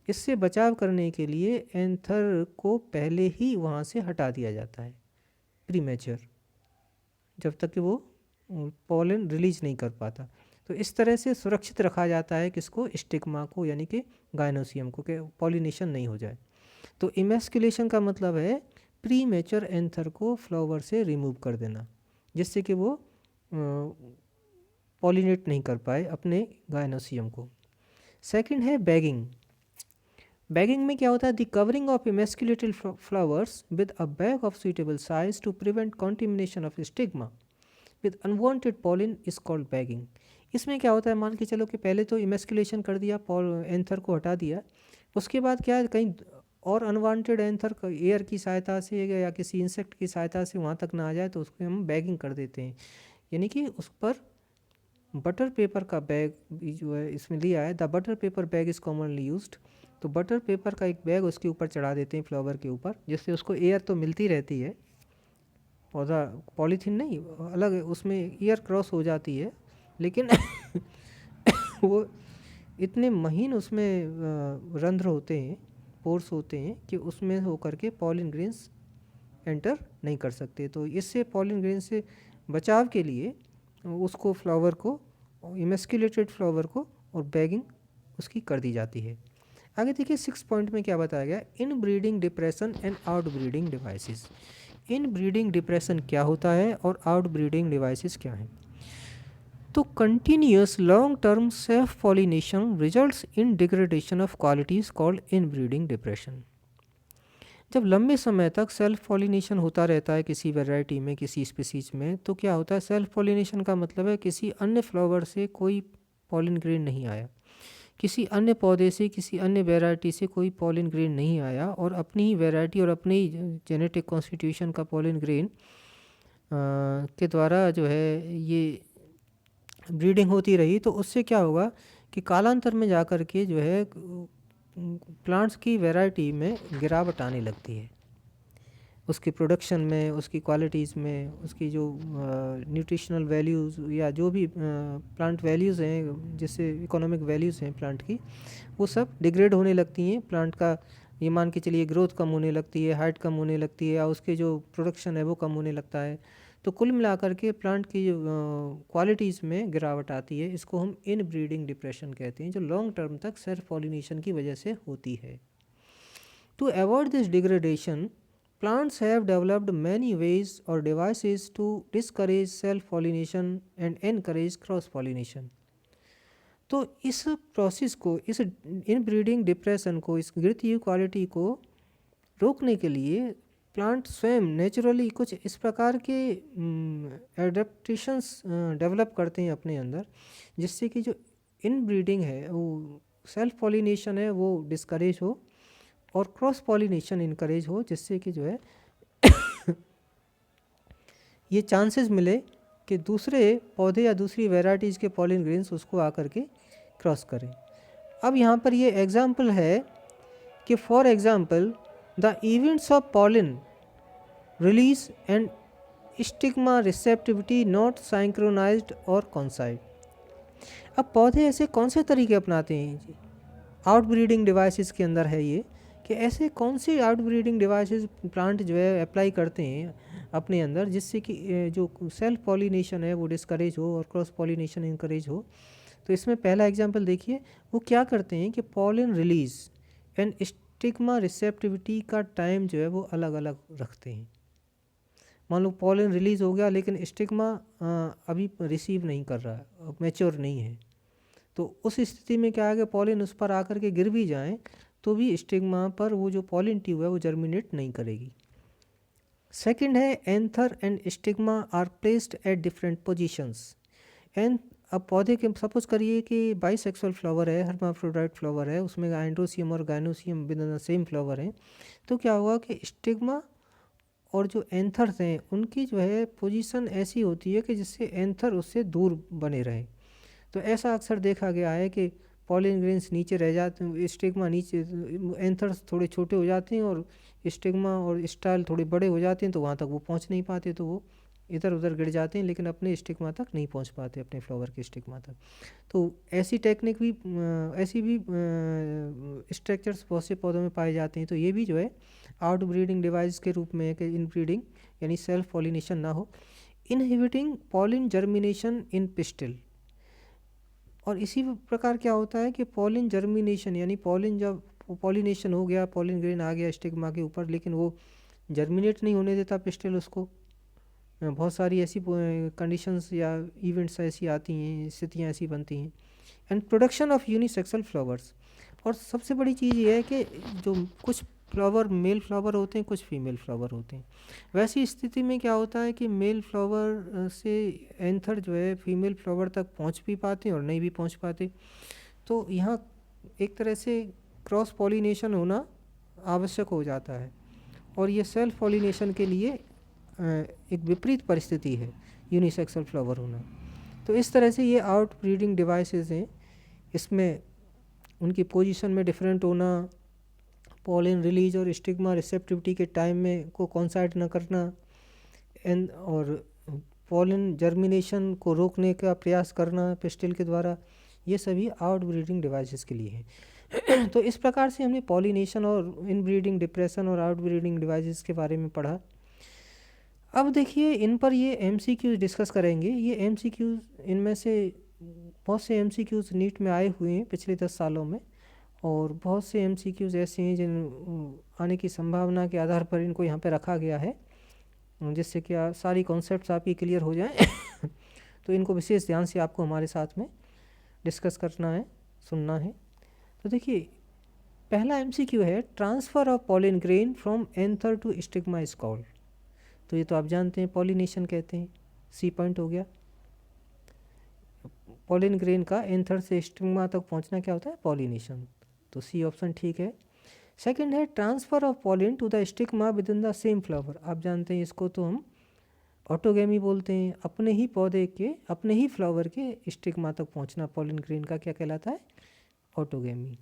इससे बचाव करने के लिए एंथर को पहले ही वहाँ से हटा दिया जाता है प्रीमेच्योर, जब तक कि वो पॉलन रिलीज नहीं कर पाता। तो इस तरह से सुरक्षित रखा जाता है किसको, स्टिग्मा को, यानी कि गायनोसियम को, कि पॉलिनेशन नहीं हो जाए। तो इमेस्कुलेशन का मतलब है प्रीमेच्योर एंथर को फ्लावर से रिमूव कर देना, जिससे कि वो पॉलिनेट नहीं कर पाए अपने गायनोसियम को। सेकंड है बैगिंग। बैगिंग में क्या होता है, the covering of emasculated flowers with a bag of suitable size to prevent contamination of stigma with unwanted pollen is called bagging. इसमें क्या होता है, मान के चलो कि पहले तो इमेस्कुलेशन कर दिया, एंथर को हटा दिया, उसके बाद क्या है, कहीं और अनवांटेड एंथर एयर की सहायता से या किसी इंसेक्ट की सहायता से वहाँ तक ना आ जाए, तो उसको हम बैगिंग कर देते हैं। यानी कि उस पर बटर पेपर का बैग जो है इसमें लिया है, the butter paper bag is commonly used. तो बटर पेपर का एक बैग उसके ऊपर चढ़ा देते हैं फ्लावर के ऊपर, जिससे उसको एयर तो मिलती रहती है, पौधा पॉलीथीन नहीं अलग है, उसमें एयर क्रॉस हो जाती है, लेकिन वो इतने महीन उसमें रंध्र होते हैं, पोर्स होते हैं, कि उसमें होकर के पॉलिन ग्रेन्स एंटर नहीं कर सकते। तो इससे पॉलिन ग्रेन से बचाव के लिए उसको फ्लावर को, इमेस्कुलेटेड फ्लावर को, और बैगिंग उसकी कर दी जाती है। आगे देखिए 6 पॉइंट में क्या बताया गया, इन breeding depression and out breeding devices. In breeding depression क्या होता है और आउट ब्रीडिंग डिवाइसेस क्या हैं। तो continuous long term self pollination results in degradation of qualities called in breeding depression. जब लंबे समय तक सेल्फ पॉलिनेशन होता रहता है किसी वैरायटी में, किसी स्पीसीज में, तो क्या होता है, सेल्फ पॉलिनेशन का मतलब है किसी अन्य फ्लावर से कोई पॉलिन ग्रेन नहीं आया, किसी अन्य पौधे से, किसी अन्य वैरायटी से कोई पॉलिन ग्रेन नहीं आया, और अपनी ही वैरायटी और अपनी ही जेनेटिक कॉन्स्टिट्यूशन का पॉलिन ग्रेन के द्वारा जो है ये ब्रीडिंग होती रही। तो उससे क्या होगा कि कालांतर में जाकर के जो है प्लांट्स की वैरायटी में गिरावट आने लगती है, उसकी प्रोडक्शन में, उसकी क्वालिटीज़ में, उसकी जो न्यूट्रिशनल वैल्यूज़ या जो भी प्लांट वैल्यूज़ हैं, जिससे इकोनॉमिक वैल्यूज़ हैं प्लांट की, वो सब डिग्रेड होने लगती हैं। प्लांट का ये मान के चलिए ग्रोथ कम होने लगती है, हाइट कम होने लगती है, या उसके जो प्रोडक्शन है वो कम होने लगता है। तो कुल मिलाकर के प्लांट की जो क्वालिटीज़ में गिरावट आती है, इसको हम इन ब्रीडिंग डिप्रेशन कहते हैं, जो लॉन्ग टर्म तक सेल्फ पॉलिनेशन की वजह से होती है। To avoid this degradation, plants have developed many ways or devices to discourage self-pollination and encourage cross-pollination. तो इस प्रोसेस को, इस इनब्रीडिंग डिप्रेशन को, इस गिरती हुई क्वालिटी को रोकने के लिए प्लांट स्वयं नेचुरली कुछ इस प्रकार के एडेप्टेशंस डेवलप करते हैं अपने अंदर, जिससे कि जो इनब्रीडिंग है, वो सेल्फ पॉलिनेशन है, वो डिस्करेज हो और क्रॉस पॉलिनेशन इनकरेज हो, जिससे कि जो है ये चांसेस मिले कि दूसरे पौधे या दूसरी वैराइटीज़ के पॉलिन ग्रेन्स उसको आकर के क्रॉस करें। अब यहाँ पर ये एग्जाम्पल है कि for example the events of pollen release and stigma receptivity not synchronised और कॉन्साइड। अब पौधे ऐसे कौन से तरीके अपनाते हैं, आउट ब्रीडिंग डिवाइसेस के अंदर है ये, कि ऐसे कौन से आउट ब्रीडिंग डिवाइसेस प्लांट जो है अप्लाई करते हैं अपने अंदर, जिससे कि जो सेल्फ पॉलिनेशन है वो डिस्करेज हो और क्रॉस पॉलिनेशन इनकरेज हो। तो इसमें पहला एग्जाम्पल देखिए, वो क्या करते हैं कि pollen release and stigma receptivity का टाइम जो है वो अलग अलग रखते हैं। मान लो पॉलन रिलीज हो गया लेकिन स्टिग्मा अभी रिसीव नहीं कर रहा है, मैच्योर नहीं है, तो उस स्थिति में क्या है कि पॉलन उस पर आकर के गिर भी जाएं तो भी स्टिग्मा पर वो जो पॉलन ट्यूब है वो जर्मिनेट नहीं करेगी। सेकंड है anther and stigma are placed at different positions. अब पौधे के सपोज करिए कि बाइसेक्सुअल फ्लावर है, हर्माफ्रोडाइट फ्लावर है, उसमें एंड्रोसियम और gynoecium within the same flower है, तो क्या हुआ कि स्टिग्मा और जो एंथर्स हैं उनकी जो है पोजीशन ऐसी होती है कि जिससे एंथर उससे दूर बने रहे। तो ऐसा अक्सर देखा गया है कि पॉलिन ग्रेन्स नीचे रह जाते हैं, स्टिग्मा नीचे, एंथर्स थोड़े छोटे हो जाते हैं और स्टिग्मा और स्टाइल थोड़े बड़े हो जाते हैं, तो वहाँ तक वो पहुँच नहीं पाते, तो वो इधर उधर गिर जाते हैं लेकिन अपने स्टिग्मा तक नहीं पहुँच पाते, अपने फ्लावर के स्टिग्मा तक। तो ऐसी टेक्निक भी ऐसी भी स्ट्रक्चर्स बहुत से पौधों में पाए जाते हैं। तो ये भी जो है आउट ब्रीडिंग डिवाइस के रूप में है कि इन ब्रीडिंग यानी सेल्फ पॉलिनेशन ना हो, inhibiting pollen germination in pistil. और इसी प्रकार क्या होता है कि पॉलिन जर्मिनेशन यानी पॉलिन जब पॉलिनेशन हो गया, पॉलिन ग्रेन आ गया स्टिग्मा के ऊपर, लेकिन वो जर्मिनेट नहीं होने देता पिस्टिल उसको। बहुत सारी ऐसी कंडीशंस या इवेंट्स ऐसी आती हैं, स्थितियाँ ऐसी बनती हैं। And production of unisexual flowers. और सबसे बड़ी चीज़ ये है कि जो कुछ फ्लावर मेल फ्लावर होते हैं, कुछ फीमेल फ्लावर होते हैं। वैसी स्थिति में क्या होता है कि मेल फ्लावर से एंथर जो है फीमेल फ्लावर तक पहुंच भी पाते हैं और नहीं भी पहुंच पाते। तो यहाँ एक तरह से क्रॉस पॉलिनेशन होना आवश्यक हो जाता है, और ये सेल्फ पॉलिनेशन के लिए एक विपरीत परिस्थिति है यूनिसेक्सुअल फ्लावर होना। तो इस तरह से ये आउट ब्रीडिंग डिवाइसेस हैं, इसमें उनकी पोजीशन में डिफरेंट होना, पॉलिन रिलीज और स्टिग्मा रिसेप्टिविटी के टाइम में को कॉन्साइड न करना, एंड और पॉलिन जर्मिनेशन को रोकने का प्रयास करना पिस्टिल के द्वारा, ये सभी आउट ब्रीडिंग डिवाइसेस के लिए हैं। तो इस प्रकार से हमने पॉलिनेशन और इन ब्रीडिंग डिप्रेशन और आउट ब्रीडिंग डिवाइसेस के बारे में पढ़ा। अब देखिए इन पर ये MCQs डिस्कस करेंगे। ये MCQs इनमें से बहुत से MCQs नीट में आए हुए हैं पिछले 10 सालों में, और बहुत से MCQs ऐसे हैं जिन आने की संभावना के आधार पर इनको यहाँ पे रखा गया है, जिससे कि सारी कॉन्सेप्ट्स आपकी क्लियर हो जाएं। तो इनको विशेष ध्यान से आपको हमारे साथ में डिस्कस करना है, सुनना है। तो देखिए पहला MCQ है, transfer of pollen grain from anther to stigma is called. तो ये तो आप जानते हैं पॉलिनेशन कहते हैं, C पॉइंट हो गया। पॉलिन ग्रेन का एंथर से स्टिग्मा तक पहुंचना क्या होता है, पॉलिनेशन। तो C ऑप्शन ठीक है। सेकंड है transfer of pollen to the stigma within the same flower. आप जानते हैं इसको तो हम ऑटोगेमी बोलते हैं, अपने ही पौधे के अपने ही फ्लावर के स्टिग्मा तक पहुंचना पॉलिन ग्रेन का क्या कहलाता है, ऑटोगेमी।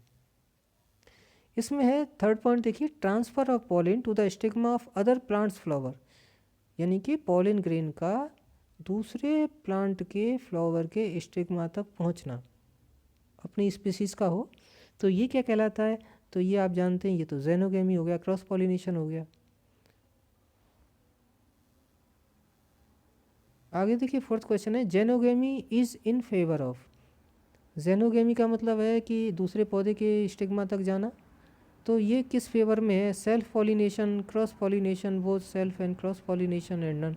इसमें है थर्ड पॉइंट, देखिए transfer of pollen to the stigma of other plant's flower, यानी कि पॉलिन ग्रेन का दूसरे प्लांट के फ्लावर के स्टिग्मा तक पहुंचना अपनी स्पीसीज़ का हो, तो ये क्या कहलाता है, तो ये आप जानते हैं ये तो जेनोगेमी हो गया, क्रॉस पॉलिनेशन हो गया। आगे देखिए फोर्थ क्वेश्चन है, xenogamy is in favour of. Xenogamy का मतलब है कि दूसरे पौधे के स्टिग्मा तक जाना, तो ये किस फेवर में है, self pollination, cross pollination, both self and cross pollination and none.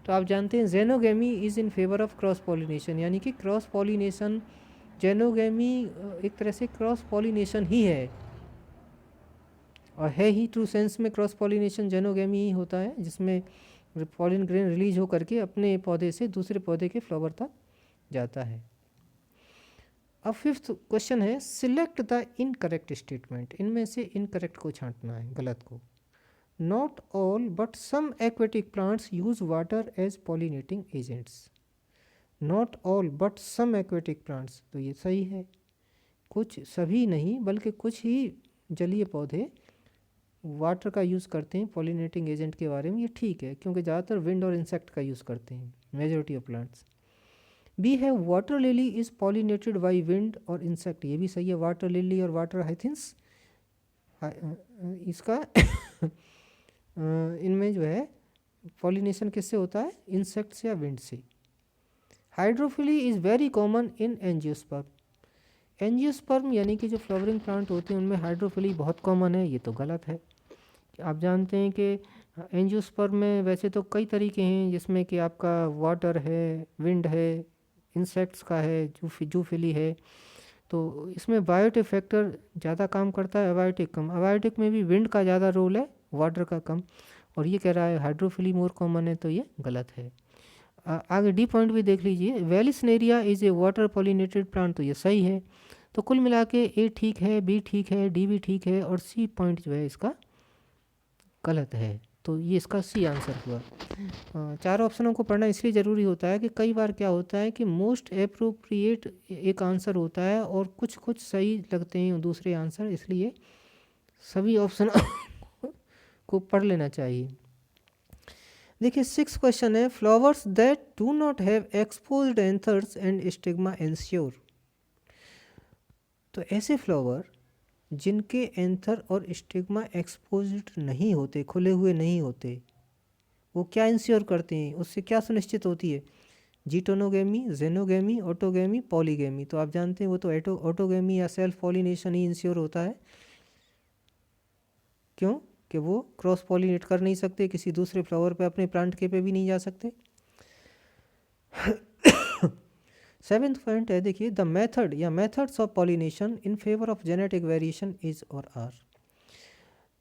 तो आप जानते हैं xenogamy is in favour of cross pollination, यानी कि क्रॉस पॉलिनेशन, जेनोगेमी एक तरह से क्रॉस पॉलिनेशन ही है, और है ही ट्रू सेंस में क्रॉस पॉलिनेशन जेनोगेमी ही होता है, जिसमें पॉलिन ग्रेन रिलीज हो करके अपने पौधे से दूसरे पौधे के फ्लावर तक जाता है। अब फिफ्थ क्वेश्चन है, सिलेक्ट द इनकरेक्ट स्टेटमेंट। इनमें से इनकरेक्ट को छांटना है, गलत को। Not all but some aquatic plants use water as pollinating agents. Not all but some aquatic plants, तो ये सही है, कुछ सभी नहीं बल्कि कुछ ही जलीय पौधे वाटर का यूज़ करते हैं पॉलिनेटिंग एजेंट के बारे में, ये ठीक है, क्योंकि ज़्यादातर विंड और इंसेक्ट का यूज़ करते हैं मेजॉरिटी ऑफ प्लांट्स। बी है, water lily is pollinated by wind और इंसेक्ट, ये भी सही है, वाटर लिली और वाटर हाइथिंस इसका इनमें जो है पॉलिनेशन किससे होता है, इंसेक्ट से या विंड से। Hydrophily is very common in angiosperm. Angiosperm यानी कि जो फ्लावरिंग प्लांट होते हैं उनमें हाइड्रोफिली बहुत कॉमन है, ये तो गलत है। आप जानते हैं कि एंजियोस्पर्म में वैसे तो कई तरीके हैं, जिसमें कि आपका वाटर है, विंड है, इंसेक्ट्स का है, जूफिली है। तो इसमें बायोटिक फैक्टर ज़्यादा काम करता है, अबायोटिक कम। अबायोटिक में भी विंड का ज़्यादा रोल है, वाटर का कम। और ये कह रहा है हाइड्रोफिली मोर कॉमन है, तो ये गलत है। आगे डी पॉइंट भी देख लीजिए, Vallisneria is a water pollinated plant, तो ये सही है। तो कुल मिला के ए ठीक है, बी ठीक है, डी भी ठीक है, और सी पॉइंट जो है इसका गलत है। तो ये इसका सी आंसर हुआ। चार ऑप्शनों को पढ़ना इसलिए ज़रूरी होता है कि कई बार क्या होता है कि मोस्ट एप्रोप्रिएट एक आंसर होता है और कुछ कुछ सही लगते हैं दूसरे आंसर, इसलिए सभी ऑप्शन को पढ़ लेना चाहिए। देखिए 6 क्वेश्चन है, flowers that do not have exposed anthers and stigma ensure. तो ऐसे फ्लावर जिनके एंथर और स्टिग्मा एक्सपोज्ड नहीं होते, खुले हुए नहीं होते, वो क्या इंश्योर करते हैं, उससे क्या सुनिश्चित होती है? Geitonogamy, xenogamy, autogamy, polygamy. तो आप जानते हैं वो तो ऑटोगेमी या सेल्फ पॉलिनेशन ही इंश्योर होता है। क्यों? कि वो क्रॉस पॉलिनेट कर नहीं सकते, किसी दूसरे फ्लावर पे, अपने प्लांट के पे भी नहीं जा सकते। 7th पॉइंट है, देखिए द मेथड या methods of pollination in favour of genetic variation is और आर।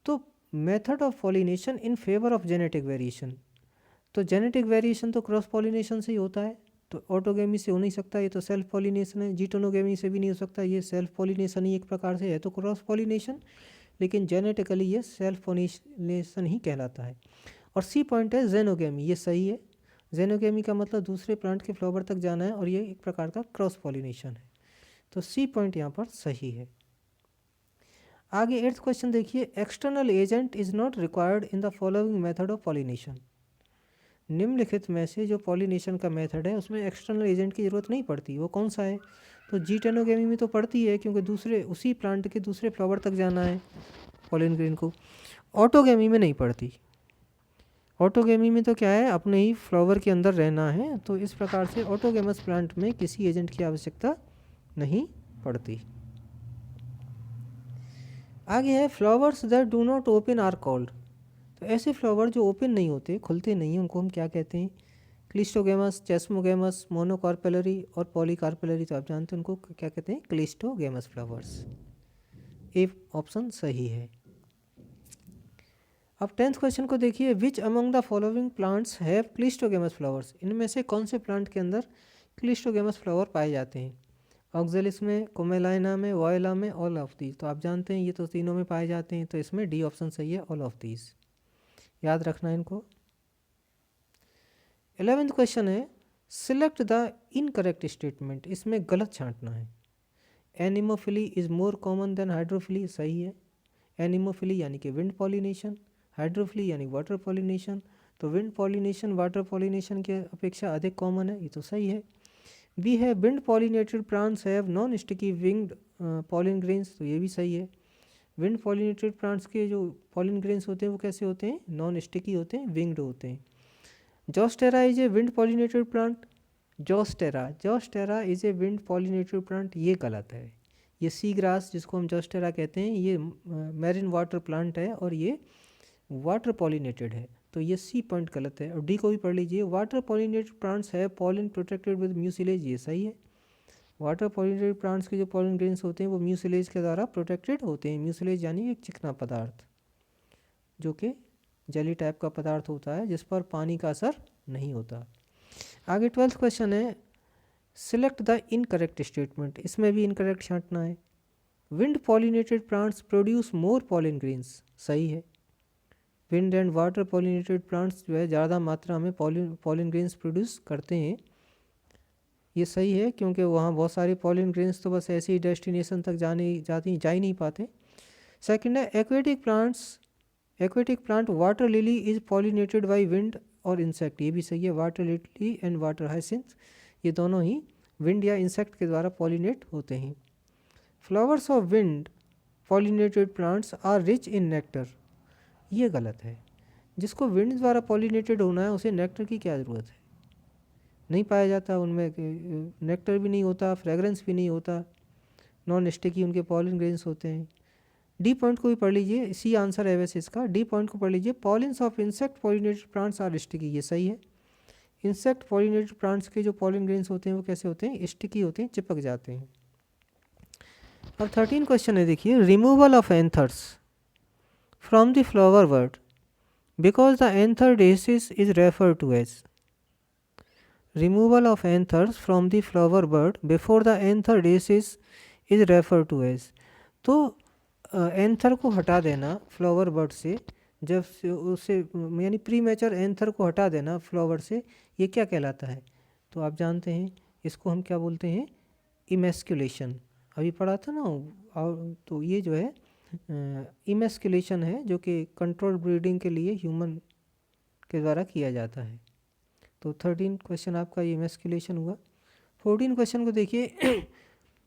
तो method of pollination in favour of genetic variation, तो जेनेटिक वेरिएशन तो क्रॉस पॉलिनेशन से ही होता है, तो ऑटोगेमी से हो नहीं सकता, ये तो सेल्फ पॉलिनेशन है। जीटोनोगेमी से भी नहीं हो सकता, ये सेल्फ पॉलिनेशन ही एक प्रकार से है, तो क्रॉस पॉलिनेशन, लेकिन जेनेटिकली ये सेल्फ पॉलिनेशन ही कहलाता है। और सी पॉइंट है जेनोगेमी, ये सही है। जेनोगेमी का मतलब दूसरे प्लांट के फ्लावर तक जाना है, और ये एक प्रकार का क्रॉस पॉलिनेशन है, तो सी पॉइंट यहाँ पर सही है। आगे 8th क्वेश्चन देखिए, external agent is not required in the following method of pollination. निम्नलिखित में से जो पॉलिनेशन का मेथड है उसमें एक्सटर्नल एजेंट की ज़रूरत नहीं पड़ती, वो कौन सा है? तो जीटेनोगेमी में तो पड़ती है, क्योंकि दूसरे उसी प्लांट के दूसरे फ्लावर तक जाना है पॉलिन ग्रेन को। ऑटोगेमी में नहीं पड़ती। ऑटोगेमी में तो क्या है, अपने ही फ्लावर के अंदर रहना है, तो इस प्रकार से ऑटोगेमस प्लांट में किसी एजेंट की आवश्यकता नहीं पड़ती। आगे है, flowers that do not open are called. तो ऐसे फ्लावर जो ओपन नहीं होते, खुलते नहीं हैं, उनको हम क्या कहते हैं? क्लिस्टोगेमस, चेस्मोगेमस, मोनोकार्पेलरी और पॉलीकार्पेलरी। तो आप जानते हैं उनको क्या कहते हैं? Cleistogamous flowers. ए ऑप्शन सही है। अब 10th क्वेश्चन को देखिए, which among the following plants have cleistogamous flowers. इनमें से कौन से प्लांट के अंदर क्लिस्टोगेमस फ्लावर पाए जाते हैं? ऑक्जेलिस में, कोमेलाइना में, वॉयला में, ऑल ऑफ दीज। तो आप जानते हैं ये तो तीनों में पाए जाते हैं, तो इसमें डी ऑप्शन सही है, ऑल ऑफ दीज। याद रखना इनको। 11th क्वेश्चन है, सिलेक्ट द इनकरेक्ट स्टेटमेंट। इसमें गलत छांटना है। Anemophily is more common than hydrophily, सही है। एनिमोफिली यानी कि विंड पॉलिनेशन, हाइड्रोफिली यानी वाटर पॉलिनेशन। तो विंड पॉलिनेशन वाटर पॉलिनेशन के अपेक्षा अधिक कॉमन है, ये तो सही है। बी है, wind pollinated plants have non sticky winged pollen grains. तो ये भी सही है। विंड पॉलिनेटेड प्लांट्स के जो पॉलिन ग्रेन्स होते हैं वो कैसे होते हैं? नॉन स्टिकी होते हैं, विंग्ड होते हैं। Zostera is a wind pollinated plant. Zostera is a wind pollinated plant, ये गलत है। ये सी ग्रास जिसको हम जोस्टेरा कहते हैं, ये मैरिन वाटर प्लांट है और ये वाटर पॉलिनेटेड है, तो ये सी पॉइंट गलत है। और डी को भी पढ़ लीजिए, वाटर पॉलिनेटेड प्लांट्स है पॉलिन प्रोटेक्टेड विद म्यूसिलेज, ये सही है। वाटर पॉलिनेटेड प्लांट्स के जो पॉलिन ग्रेन्स होते हैं वो म्यूसिलेज के द्वारा प्रोटेक्टेड होते हैं। म्यूसिलेज यानी एक चिकना पदार्थ जो कि जेली टाइप का पदार्थ होता है, जिस पर पानी का असर नहीं होता। आगे 12th क्वेश्चन है, सिलेक्ट द इनकरेक्ट स्टेटमेंट। इसमें भी इनकरेक्ट छांटना है। Wind pollinated plants produce more pollen grains, सही है। Wind and water pollinated plants जो है ज़्यादा मात्रा में पॉलिन ग्रेन्स प्रोड्यूस करते हैं, ये सही है, क्योंकि वहाँ बहुत सारे पॉलिन ग्रेन्स तो बस ऐसे ही डेस्टिनेशन तक जा ही नहीं पाते। सेकंड है, aquatic plant water lily is pollinated by wind और इंसेक्ट, ये भी सही है। Water lily and water hyacinth ये दोनों ही विंड या इंसेक्ट के द्वारा पॉलिनेट होते हैं। Flowers of wind pollinated plants are rich in nectar, ये गलत है। जिसको विंड द्वारा पॉलिनेटेड होना है उसे नेक्टर की क्या ज़रूरत है? नहीं पाया जाता, उनमें नेक्टर भी नहीं होता, फ्रेगरेंस भी नहीं होता, नॉन स्टिकी उनके पॉलन ग्रेन्स होते हैं। डी पॉइंट को भी पढ़ लीजिए, सी आंसर है वैसे इसका। डी पॉइंट को पढ़ लीजिए, pollens of insect pollinated plants are sticky, ये सही है। इंसेक्ट पॉलिनेटेड प्लांट्स के जो पॉलन ग्रेन्स होते हैं वो कैसे होते हैं, स्टिकी होते हैं, चिपक जाते हैं। अब 13 क्वेश्चन है, देखिए, removal of anthers from the flower bud because the anther dehisces is refer to as. Removal of anthers from the flower bud before the anther dehisces is refer to as. तो anther को हटा देना flower bird से, जब से उसे यानी pre mature anther को हटा देना फ्लावर से, ये क्या कहलाता है? तो आप जानते हैं इसको हम क्या बोलते हैं, इमेस्कुलेशन। अभी पढ़ा था ना, और तो ये जो है इमेस्कुलेशन है, जो कि कंट्रोल ब्रीडिंग के लिए ह्यूमन के द्वारा किया जाता है। तो 13 क्वेश्चन आपका ये इमेस्कुलेशन हुआ। 14 क्वेश्चन को देखिए,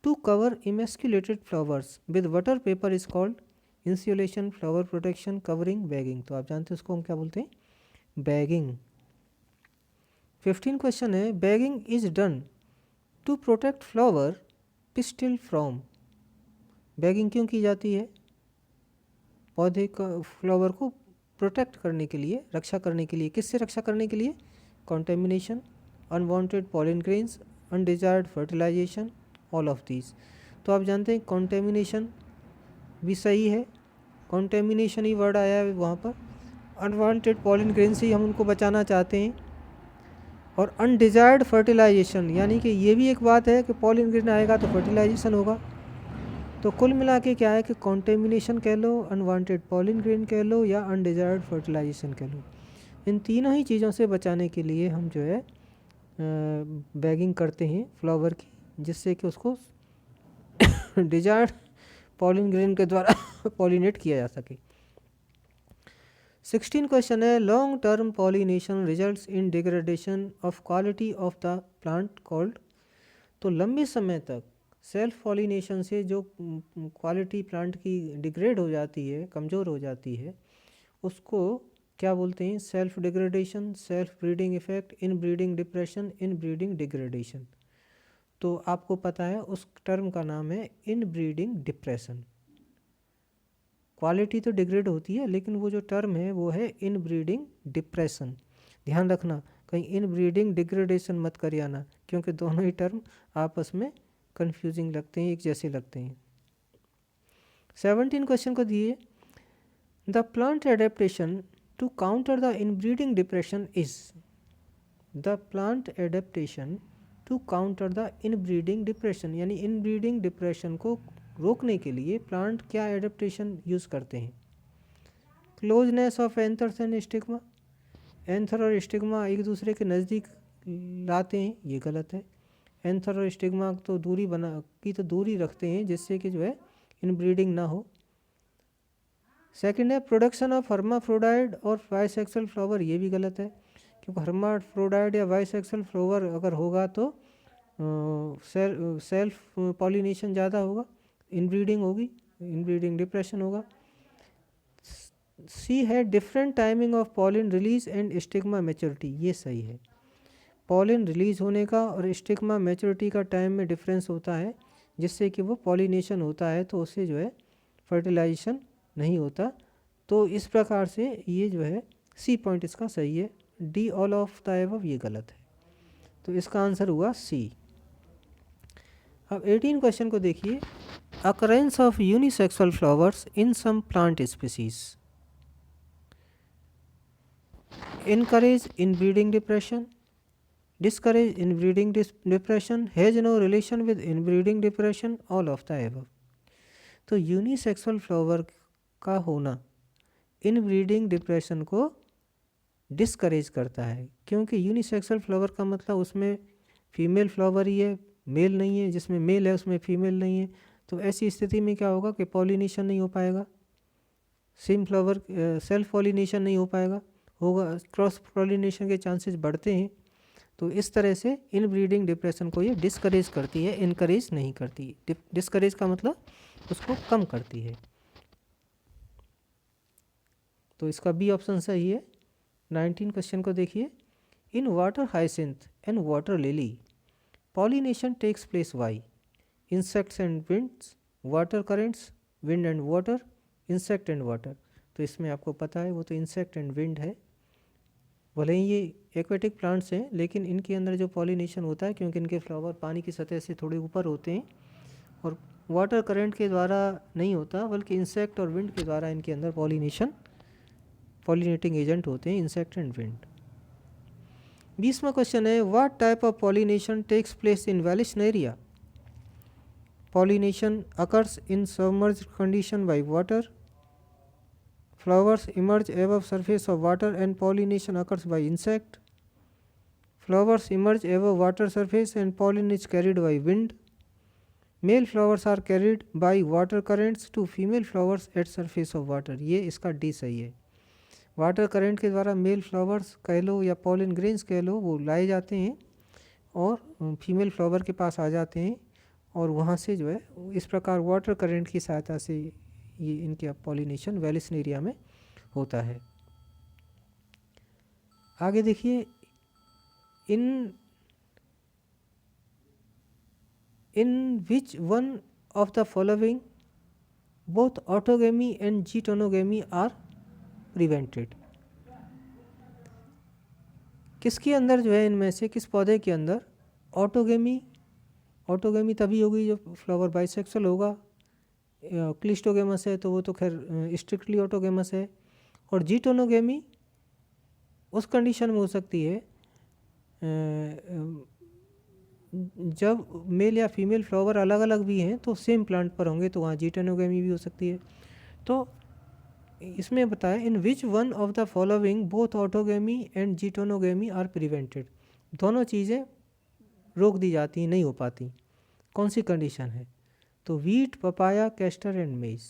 to cover emasculated flowers with water paper is called insulation, flower protection, covering, bagging. तो आप जानते हैं उसको हम क्या बोलते हैं, बैगिंग। 15 क्वेश्चन है, bagging is done to protect flower pistil from. Bagging क्यों की जाती है? पौधे का फ्लावर को प्रोटेक्ट करने के लिए, रक्षा करने के लिए। किससे रक्षा करने के लिए? Contamination, unwanted pollen grains, undesired fertilisation, all of these. तो आप जानते हैं कॉन्टेमिनेशन भी सही है, कॉन्टेमिनेशन ही वर्ड आया है वहाँ पर। अनवांटेड पॉलन ग्रेन से ही हम उनको बचाना चाहते हैं। और अनडिजायर्ड फर्टिलाइजेशन, यानी कि ये भी एक बात है कि पॉलन ग्रेन आएगा तो फर्टिलाइजेशन होगा। तो कुल मिला के क्या है कि कॉन्टेमिनेशन कह लो, अनवांटेड पॉलन ग्रेन कह लो, या अनडिजायर्ड फर्टिलाइजेशन कह लो, इन तीनों ही चीज़ों से बचाने के लिए हम जो है बैगिंग करते हैं फ्लावर की, जिससे कि उसको डिजायर्ड पॉलन ग्रेन के द्वारा पॉलिनेट किया जा सके। 16 क्वेश्चन है, long term pollination results in degradation of quality of the plant called. तो लंबे समय तक सेल्फ पॉलिनेशन से जो क्वालिटी प्लांट की डिग्रेड हो जाती है, कमज़ोर हो जाती है, उसको क्या बोलते हैं? Self degradation, self breeding effect, इन ब्रीडिंग डिप्रेशन, इन ब्रीडिंग डिग्रेडेशन। तो आपको पता है उस टर्म का नाम है इन ब्रीडिंग डिप्रेशन। क्वालिटी तो डिग्रेड होती है, लेकिन वो जो टर्म है वो है इन ब्रीडिंग डिप्रेशन। ध्यान रखना, कहीं इन ब्रीडिंग डिग्रेडेशन मत कर आना, क्योंकि दोनों ही टर्म आपस में कंफ्यूजिंग लगते हैं, एक जैसे लगते हैं। 17 क्वेश्चन को दिए, the plant adaptation to counter the inbreeding depression is. The plant adaptation to counter the inbreeding depression, यानी इनब्रीडिंग डिप्रेशन को रोकने के लिए प्लांट क्या एडेप्टेशन यूज़ करते हैं? Closeness of anthers and stigma, anther और स्टिग्मा एक दूसरे के नज़दीक लाते हैं, ये गलत है। एंथर और स्टिग्मा तो दूरी रखते हैं, जिससे कि जो है इनब्रीडिंग ना हो। सेकंड है प्रोडक्शन ऑफ हर्माफ्रोडाइट और बाइसेक्सुअल फ्लावर, ये भी गलत है, क्योंकि हर्माफ्रोडाइट या बाइसेक्सुअल फ्लावर अगर होगा तो सेल्फ पॉलिनेशन ज़्यादा होगा, इनब्रीडिंग होगी, इनब्रीडिंग डिप्रेशन होगा। सी है different timing of pollen release and stigma maturity, ये सही है। पॉलिन रिलीज होने का और स्टिग्मा मैच्योरिटी का टाइम में डिफरेंस होता है, जिससे कि वो पॉलिनेशन होता है तो उससे जो है फर्टिलाइजेशन नहीं होता। तो इस प्रकार से ये जो है सी पॉइंट इसका सही है। D all of the above ये गलत है, तो इसका आंसर हुआ सी। अब 18 क्वेश्चन को देखिए, occurrence of unisexual flowers in some plant species encourage inbreeding depression, discourage inbreeding depression, has no relation with inbreeding depression, all of the above। तो यूनिसेक्सुअल फ्लावर का होना इनब्रीडिंग डिप्रेशन को डिस्करेज करता है, क्योंकि यूनिसेक्सुअल फ्लावर का मतलब उसमें फीमेल फ्लावर ही है, मेल नहीं है, जिसमें मेल है उसमें फीमेल नहीं है। तो ऐसी स्थिति में क्या होगा कि पॉलिनेशन नहीं हो पाएगा, सेम फ्लावर सेल्फ पॉलिनेशन नहीं हो पाएगा, होगा क्रॉस पॉलिनेशन के चांसेस बढ़ते हैं। तो इस तरह से इन ब्रीडिंग डिप्रेशन को ये डिस्करेज करती है, इनकरेज नहीं करती। डिस्करेज का मतलब उसको कम करती है। तो इसका बी ऑप्शन सही है। 19 क्वेश्चन को देखिए, In water hyacinth and water lily, pollination takes place by insects and winds, water currents, wind and water, insect and water। तो इसमें आपको पता है वो तो इंसेक्ट एंड विंड है। भले ही ये एक्वेटिक प्लांट्स हैं लेकिन इनके अंदर जो पॉलिनेशन होता है क्योंकि इनके फ्लावर पानी की सतह से थोड़े ऊपर होते हैं और वाटर करंट के द्वारा नहीं होता बल्कि इंसेक्ट और विंड के द्वारा इनके अंदर पॉलिनेटिंग एजेंट होते हैं इंसेक्ट एंड विंड। 20वां क्वेश्चन है what type of pollination takes place in vallisneria. Pollination occurs in submerged condition by water, flowers emerge above surface of water and pollination occurs by insect, flowers emerge above water surface and pollen is carried by wind, male flowers are carried by water currents to female flowers at surface of water। ये इसका D सही है। Water current के द्वारा male flowers कह लो या pollen grains कह लो वो लाए जाते हैं और फीमेल फ्लावर के पास आ जाते हैं और वहाँ से जो है इस प्रकार वाटर करंट की सहायता से ये इनके पॉलिनेशन वेलिशनेरिया में होता है। आगे देखिए in which one of the following both autogamy and geitonogamy are prevented. किसके अंदर जो है इनमें से किस पौधे के अंदर ऑटोगेमी तभी होगी जो फ्लावर बाइसेक्सुअल होगा, क्लिस्टोगेमस है तो वो तो खैर स्ट्रिक्टली ऑटोगेमस है, और जीटोनोगेमी उस कंडीशन में हो सकती है जब मेल या फीमेल फ्लावर अलग अलग भी हैं तो सेम प्लांट पर होंगे तो वहाँ जीटोनोगेमी भी हो सकती है। तो इसमें बताया in which one of the following both autogamy and geitonogamy are prevented. दोनों चीज़ें रोक दी जाती हैं, नहीं हो पाती। कौन सी कंडीशन है? तो wheat, papaya, castor and maize.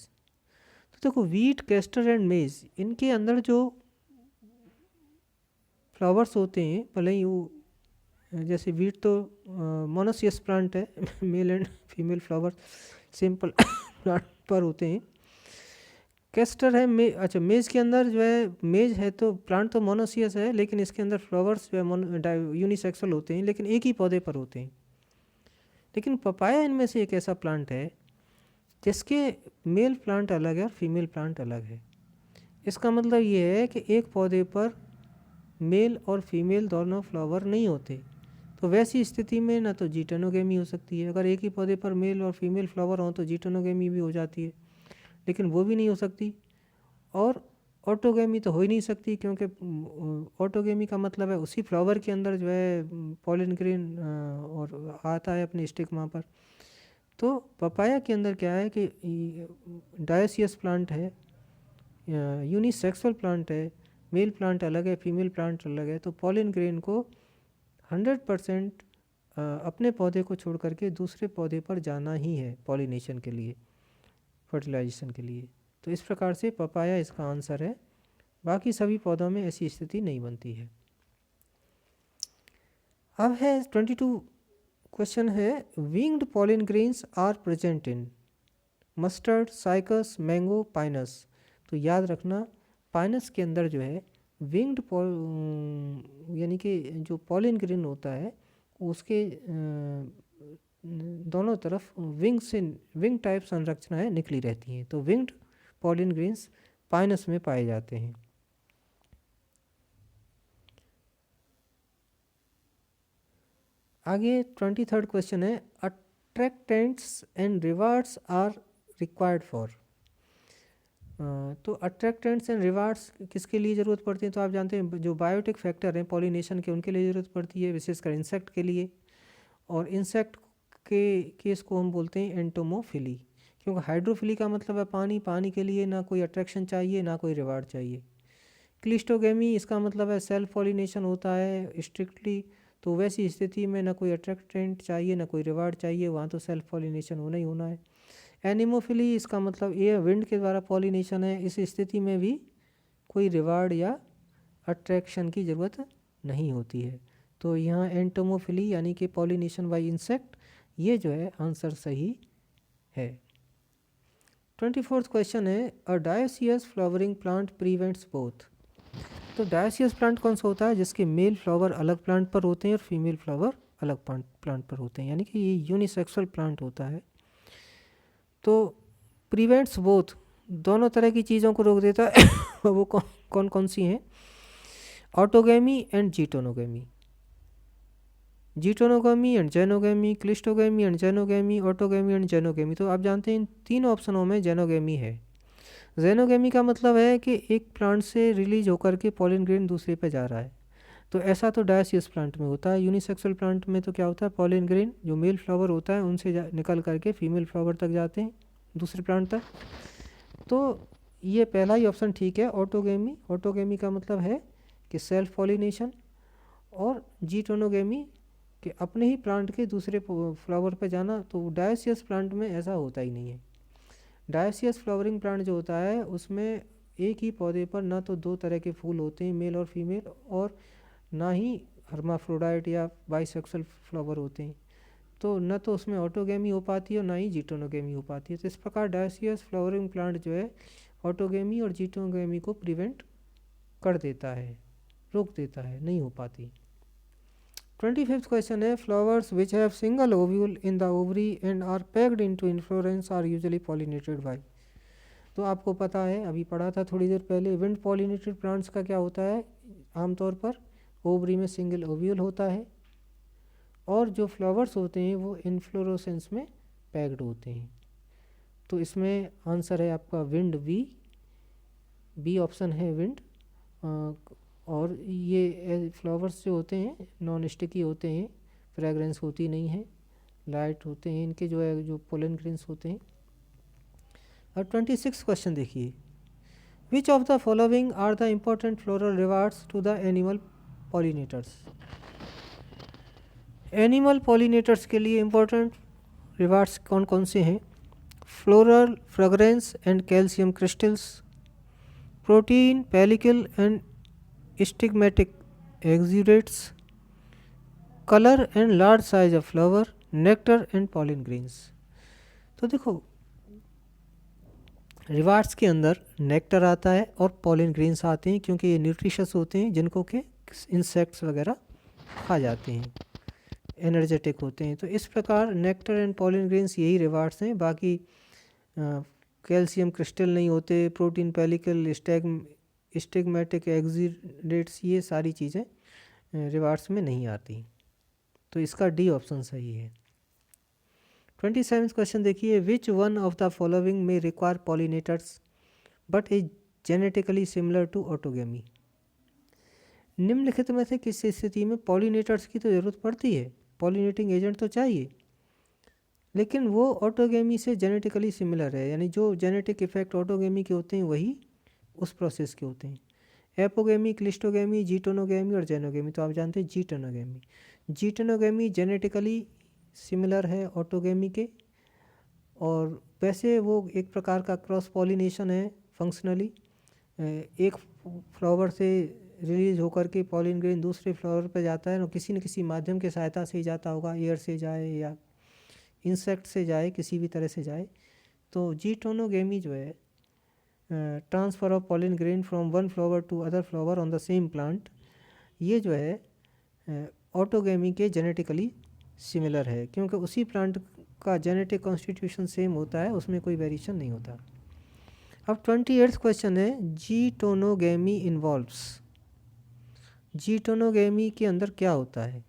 तो देखो वीट, कैस्टर एंड मेज इनके अंदर जो फ्लावर्स होते हैं भले ही वो जैसे वीट तो मोनोसियस प्लांट है mail and female flower simple plant पर होते हैं। कैस्टर है मेज के अंदर जो है मेज है तो प्लांट तो मोनोसियस है लेकिन इसके अंदर फ्लावर्स जो है यूनिसेक्सुअल होते हैं लेकिन एक ही पौधे पर होते हैं। लेकिन पपाया इनमें से एक ऐसा प्लांट है जिसके मेल प्लांट अलग है और फीमेल प्लांट अलग है। इसका मतलब ये है कि एक पौधे पर मेल और फीमेल दोनों फ्लावर नहीं होते, तो वैसी स्थिति में ना तो जीटोनोगेमी हो सकती है। अगर एक ही पौधे पर मेल और फीमेल फ्लावर हों तो जीटोनोगेमी भी हो जाती है, लेकिन वो भी नहीं हो सकती। और ऑटोगेमी तो हो ही नहीं सकती क्योंकि ऑटोगेमी का मतलब है उसी फ्लावर के अंदर जो है पॉलन ग्रेन और आता है अपने स्टिग्मा पर। तो पपाया के अंदर क्या है कि डायोसियस प्लांट है, यूनिसेक्सुअल प्लांट है, मेल प्लांट अलग है, फीमेल प्लांट अलग है, तो पॉलन ग्रेन को 100% अपने पौधे को छोड़ करके दूसरे पौधे पर जाना ही है पॉलिनेशन के लिए, फर्टिलाइजेशन के लिए। तो इस प्रकार से पपाया इसका आंसर है। बाकी सभी पौधों में ऐसी स्थिति नहीं बनती है। अब है 22 क्वेश्चन है winged pollen grains are present in mustard, cycas, mango, pinus. तो याद रखना पाइनस के अंदर जो है विंग्ड यानी कि जो पॉलन ग्रेन होता है उसके दोनों तरफ विंग टाइप संरचनाएं निकली रहती हैं, तो विंग्ड पॉलन ग्रेन्स पाइनस में पाए जाते हैं। आगे 23rd क्वेश्चन है attractants and rewards are required for. तो अट्रैक्टेंट्स एंड रिवार्ड्स किसके लिए ज़रूरत पड़ती है? तो आप जानते हैं जो बायोटिक फैक्टर हैं पॉलिनेशन के उनके लिए ज़रूरत पड़ती है, विशेषकर इंसेक्ट के लिए। और इंसेक्ट के केस को हम बोलते हैं एंटोमोफिली, क्योंकि हाइड्रोफिली का मतलब है पानी, पानी के लिए ना कोई अट्रैक्शन चाहिए ना कोई रिवार्ड चाहिए। क्लिस्टोगेमी इसका मतलब है सेल्फ पॉलिनेशन होता है स्ट्रिक्टली, तो वैसी स्थिति में ना कोई अट्रैक्टेंट चाहिए ना कोई रिवार्ड चाहिए, वहाँ तो सेल्फ पॉलिनेशन होना ही होना है। एनिमोफिली इसका मतलब ये विंड के द्वारा पॉलिनेशन है, इस स्थिति में भी कोई रिवार्ड या अट्रैक्शन की ज़रूरत नहीं होती है। तो यहाँ एंटोमोफिली यानी कि पॉलिनेशन बाय इंसेक्ट, ये जो है आंसर सही है। 24th क्वेश्चन है a dioecious flowering plant prevents both. तो डायोसियस प्लांट कौन सा होता है? जिसके मेल फ्लावर अलग प्लांट पर होते हैं और फीमेल फ्लावर अलग प्लांट पर होते हैं, यानी कि ये यूनिसेक्सुअल प्लांट होता है। तो प्रिवेंट्स बोथ, दोनों तरह की चीज़ों को रोक देता है वो कौन कौन सी हैं? Autogamy and geitonogamy, geitonogamy and xenogamy, cleistogamy and xenogamy, autogamy and xenogamy. तो आप जानते हैं इन तीन ऑप्शनों में जेनोगैमी है। जेनोगैमी का मतलब है कि एक प्लांट से रिलीज होकर के पॉलिन ग्रेन दूसरे पे जा रहा है। तो ऐसा तो डायोसियस प्लांट में होता है। यूनिसेक्सुअल प्लांट में तो क्या होता है, पॉलिन ग्रेन जो मेल फ्लावर होता है उनसे निकल करके फीमेल फ्लावर तक जाते हैं, दूसरे प्लांट तक। तो ये पहला ही ऑप्शन ठीक है, ऑटोगैमी। ऑटोगैमी का मतलब है कि सेल्फ पॉलिनेशन, और जीटोनोगैमी कि अपने ही प्लांट के दूसरे फ्लावर पे जाना। तो डायोसियस प्लांट में ऐसा होता ही नहीं है। डायोसियस फ्लावरिंग प्लांट जो होता है उसमें एक ही पौधे पर ना तो दो तरह के फूल होते हैं, मेल और फीमेल, और ना ही हर्माफ्रोडाइट या बाइसेक्सुअल फ्लावर होते हैं। तो न तो उसमें ऑटोगैमी हो पाती है और ना ही जीटोनोगैमी हो पाती है। तो इस प्रकार डायोसियस फ्लावरिंग प्लांट जो है ऑटोगैमी और जीटोनोगैमी को प्रिवेंट कर देता है, रोक देता है, नहीं हो पाती। 25th क्वेश्चन है, flowers which have single ovule in the ovary and are packed into inflorescence are usually pollinated by. तो आपको पता है, अभी पढ़ा था थोड़ी देर पहले, विंड पॉलिनेटेड प्लांट्स का क्या होता है, आमतौर पर ओवरी में सिंगल ओव्यूल होता है, और जो फ्लावर्स होते हैं वो इन्फ्लोरोसेंस में पैक्ड होते हैं। तो इसमें आंसर है आपका विंड, बी ऑप्शन है विंड। और ये फ्लावर्स जो होते हैं नॉन स्टिकी होते हैं, फ्रेगरेंस होती नहीं है, लाइट होते हैं इनके जो है, जो पोलन ग्रेन्स होते हैं। अब 26 क्वेश्चन देखिए, which of the following are the important floral rewards to the animal pollinators. Animal pollinators के लिए इम्पोर्टेंट रिवार्ड्स कौन कौन से हैं? Floral fragrance and calcium crystals, protein, pellicle and stigmatic exudates, colour and large size of flower, nectar and pollen grains. तो देखो, rewards के अंदर नेक्टर आता है और पॉलिन ग्रेन्स आते हैं, क्योंकि ये न्यूट्रिशस होते हैं जिनको के इंसेक्ट्स वगैरह खा जाते हैं, एनर्जेटिक होते हैं। तो इस प्रकार नेक्टर एंड पॉलिन ग्रेन्स यही रिवार्ड्स हैं। बाकी कैल्शियम क्रिस्टल नहीं होते, प्रोटीन, पेलिकल, स्टिग्मेटिक एक्सुडेट्स, ये सारी चीज़ें रिवार्ड्स में नहीं आती। तो इसका डी ऑप्शन सही है। 27 क्वेश्चन देखिए, which one of the following में require pollinators but is genetically similar to autogamy. निम्नलिखित में से किस स्थिति में पॉलिनेटर्स की तो ज़रूरत पड़ती है, पॉलिनेटिंग एजेंट तो चाहिए, लेकिन वो ऑटोगैमी से जेनेटिकली सिमिलर है, यानी जो जेनेटिक इफेक्ट ऑटोगैमी के होते हैं वही उस प्रोसेस के होते हैं। एपोगैमी, क्लिस्टोगैमी, जीटोनोगैमी और जेनोगैमी। तो आप जानते हैं जीटोनोगैमी, जीटोनोगैमी जेनेटिकली सिमिलर है ऑटोगैमी के, और वैसे वो एक प्रकार का क्रॉस पॉलिनेशन है फंक्शनली। एक फ्लावर से रिलीज होकर के पॉलिन ग्रेन दूसरे फ्लावर पर जाता है, और किसी न किसी माध्यम के सहायता से ही जाता होगा, एयर से जाए या इंसेक्ट से जाए, किसी भी तरह से जाए। तो जीटोनोगैमी जो है transfer of pollen grain from one flower to other flower on the same plant, ये जो है ऑटोगैमी के जेनेटिकली सिमिलर है, क्योंकि उसी प्लांट का जेनेटिक कॉन्स्टिट्यूशन सेम होता है, उसमें कोई वेरिएशन नहीं होता। अब 28th क्वेश्चन है, जीटोनोगैमी इन्वॉल्व्स। जीटोनोगैमी के अंदर क्या होता है?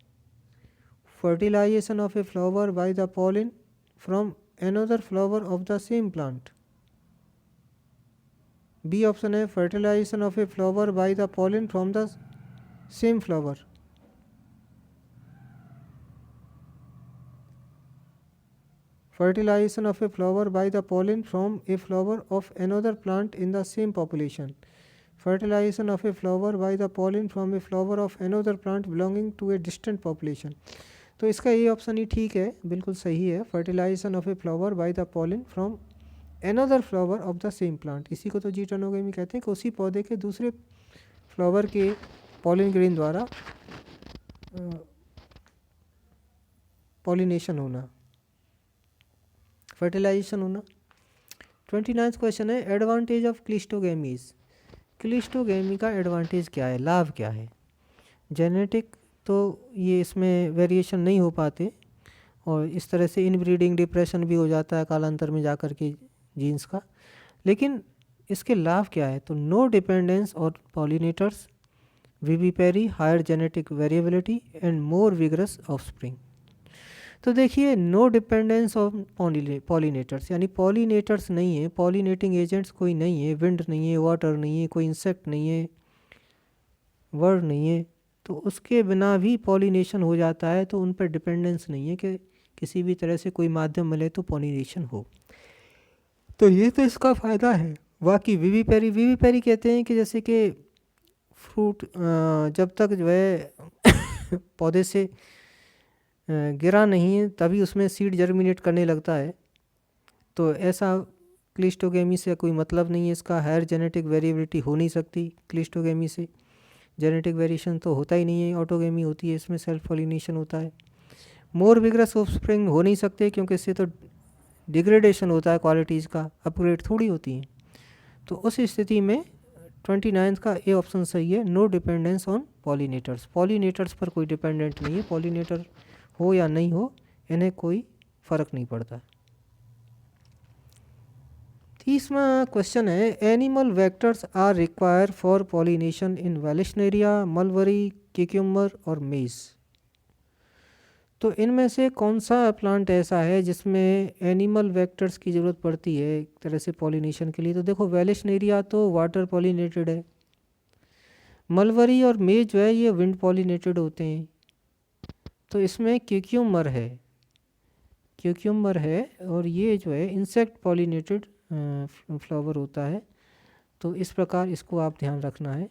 Fertilisation of a flower by the pollen from another flower of the same plant. B option है fertilisation of a flower by the pollen from the same flower. Fertilization of a flower by the pollen from a flower of another plant in the same population. Fertilization of a flower by the pollen from a flower of another plant belonging to a distant population. तो इसका ये option ही ठीक है, बिल्कुल सही है। Fertilisation of a flower by the pollen from another flower of the same plant, इसी को तो जीटोनोगैमी कहते हैं कि उसी पौधे के दूसरे फ्लावर के पॉलिन ग्रेन द्वारा पॉलिनेशन होना, फर्टिलाइजेशन होना। 29th क्वेश्चन है, एडवांटेज ऑफ क्लिस्टोगैमीज। क्लिस्टोगेमी का एडवांटेज क्या है, लाभ क्या है? जेनेटिक तो ये इसमें वेरिएशन नहीं हो पाते और इस तरह से इनब्रीडिंग डिप्रेशन भी हो जाता है कालांतर में जाकर के जीन्स का। लेकिन इसके लाभ क्या है? तो नो डिपेंडेंस और pollinators, vivipary, higher genetic variability and more vigorous offspring. तो देखिए, नो डिपेंडेंस ऑफ पॉलिनेटर्स, यानी पॉलिनेटर्स नहीं है, पॉलिनेटिंग एजेंट्स कोई नहीं है, विंड नहीं है, वाटर नहीं है, कोई इंसेक्ट नहीं है, वर्ड नहीं है, तो उसके बिना भी पॉलिनेशन हो जाता है। तो उन पर डिपेंडेंस नहीं है कि किसी भी तरह से कोई माध्यम मिले तो पॉलिनेशन हो। तो ये तो इसका फ़ायदा है। बाकी विविपेरी कहते हैं कि जैसे कि फ्रूट जब तक जो है पौधे से गिरा नहीं है तभी उसमें सीड जर्मिनेट करने लगता है। तो ऐसा क्लिस्टोगेमी से कोई मतलब नहीं है, इसका हायर जेनेटिक वेरिएबिलिटी हो नहीं सकती। क्लिस्टोगेमी से जेनेटिक वेरिएशन तो होता ही नहीं है, ऑटोगेमी होती है, इसमें सेल्फ पॉलिनेशन होता है। मोर विगरस ऑफस्प्रिंग हो नहीं सकते क्योंकि इससे तो डिग्रेडेशन होता है, क्वालिटीज़ का अपग्रेड थोड़ी होती है। तो उस स्थिति में 29 का ए ऑप्शन सही है, no dependence on pollinators. Pollinators पर कोई डिपेंडेंट नहीं है, पॉलिनेटर हो या नहीं हो इन्हें कोई फ़र्क नहीं पड़ता। 30वां क्वेश्चन है, animal vectors are required for pollination in vallisneria, mulberry, cucumber और मेज। तो इनमें से कौन सा प्लांट ऐसा है जिसमें एनिमल वेक्टर्स की ज़रूरत पड़ती है एक तरह से पॉलिनेशन के लिए? तो देखो, वेलिशनेरिया तो वाटर पॉलिनेटेड है, मलबरी और मेज जो है ये विंड पॉलिनेटेड होते हैं। तो इसमें क्यूक्यूम्बर है और ये जो है इंसेक्ट पॉलिनेटेड फ्लावर होता है। तो इस प्रकार इसको आप ध्यान रखना है।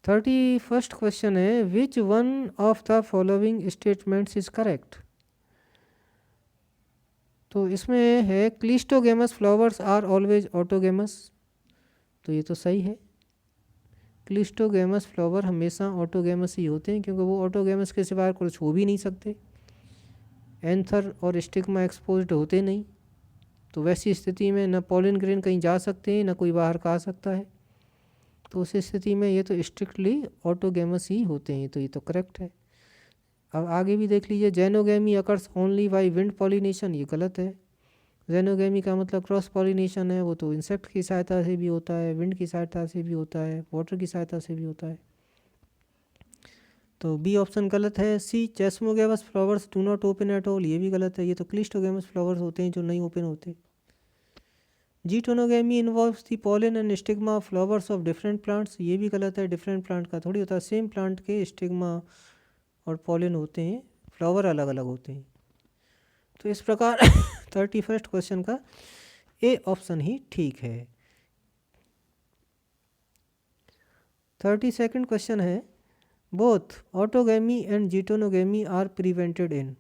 31st क्वेश्चन है, विच one of the following statements is correct? तो इसमें है क्लिस्टोगेमस फ्लावर्स आर ऑलवेज ऑटोगेमस। तो ये तो सही है, क्लिस्टोगेमस फ्लावर हमेशा ऑटोगेमस ही होते हैं क्योंकि वो ऑटोगेमस के सिवाय कुछ हो भी नहीं सकते, एंथर और स्टिग्मा एक्सपोज्ड होते नहीं। तो वैसी स्थिति में न पॉलिन ग्रेन कहीं जा सकते हैं न कोई बाहर का आ सकता है। तो उस स्थिति में ये तो स्ट्रिक्टली ऑटोगेमस ही होते हैं। तो ये तो करेक्ट है। अब आगे भी देख लीजिए, xenogamy occurs only by wind pollination, ये गलत है। जेनोगेमी का मतलब क्रॉस पॉलिनेशन है, वो तो इंसेक्ट की सहायता से भी होता है, विंड की सहायता से भी होता है, वाटर की सहायता से भी होता है। तो बी ऑप्शन गलत है। C, chasmogamous flowers do not open at all, ये भी गलत है। ये तो क्लिस्टोगेमस फ्लावर्स होते हैं जो नहीं ओपन होते। Geitonogamy involves the pollen and stigma flowers of different plants, ये भी गलत है। डिफरेंट प्लांट का थोड़ी होता है, सेम प्लांट के स्टिग्मा और पॉलन होते हैं, फ्लावर अलग अलग होते हैं। तो इस प्रकार 31st क्वेश्चन का ए ऑप्शन ही ठीक है। 32nd क्वेश्चन है, both autogamy and geitonogamy are prevented in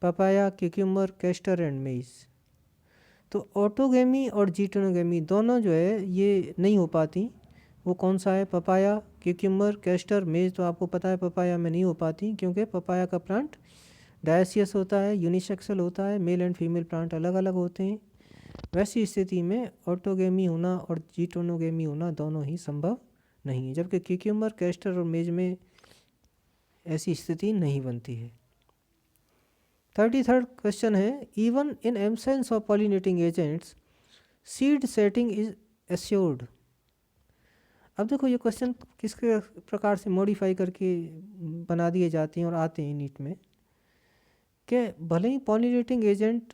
papaya, cucumber, castor and maize. तो ऑटोगेमी और जीटोनोगेमी दोनों जो है ये नहीं हो पाती। वो कौन सा है? पपाया, क्यूकम्बर, कैस्टर, मेज। तो आपको पता है पपाया में नहीं हो पाती क्योंकि पपाया का प्लांट डायसियस होता है, यूनिसेक्सुअल होता है, मेल एंड फीमेल प्लांट अलग अलग होते हैं। वैसी स्थिति में ऑटोगेमी होना और जीटोनोगेमी होना दोनों ही संभव नहीं है, जबकि क्यूकम्बर, कैस्टर और मेज में ऐसी स्थिति नहीं बनती है। 33rd क्वेश्चन है, even in absence of pollinating agents seed setting is assured. अब देखो, ये क्वेश्चन किस प्रकार से मॉडिफाई करके बना दिए जाते हैं और आते हैं नीट में कि भले ही पॉलिनेटिंग एजेंट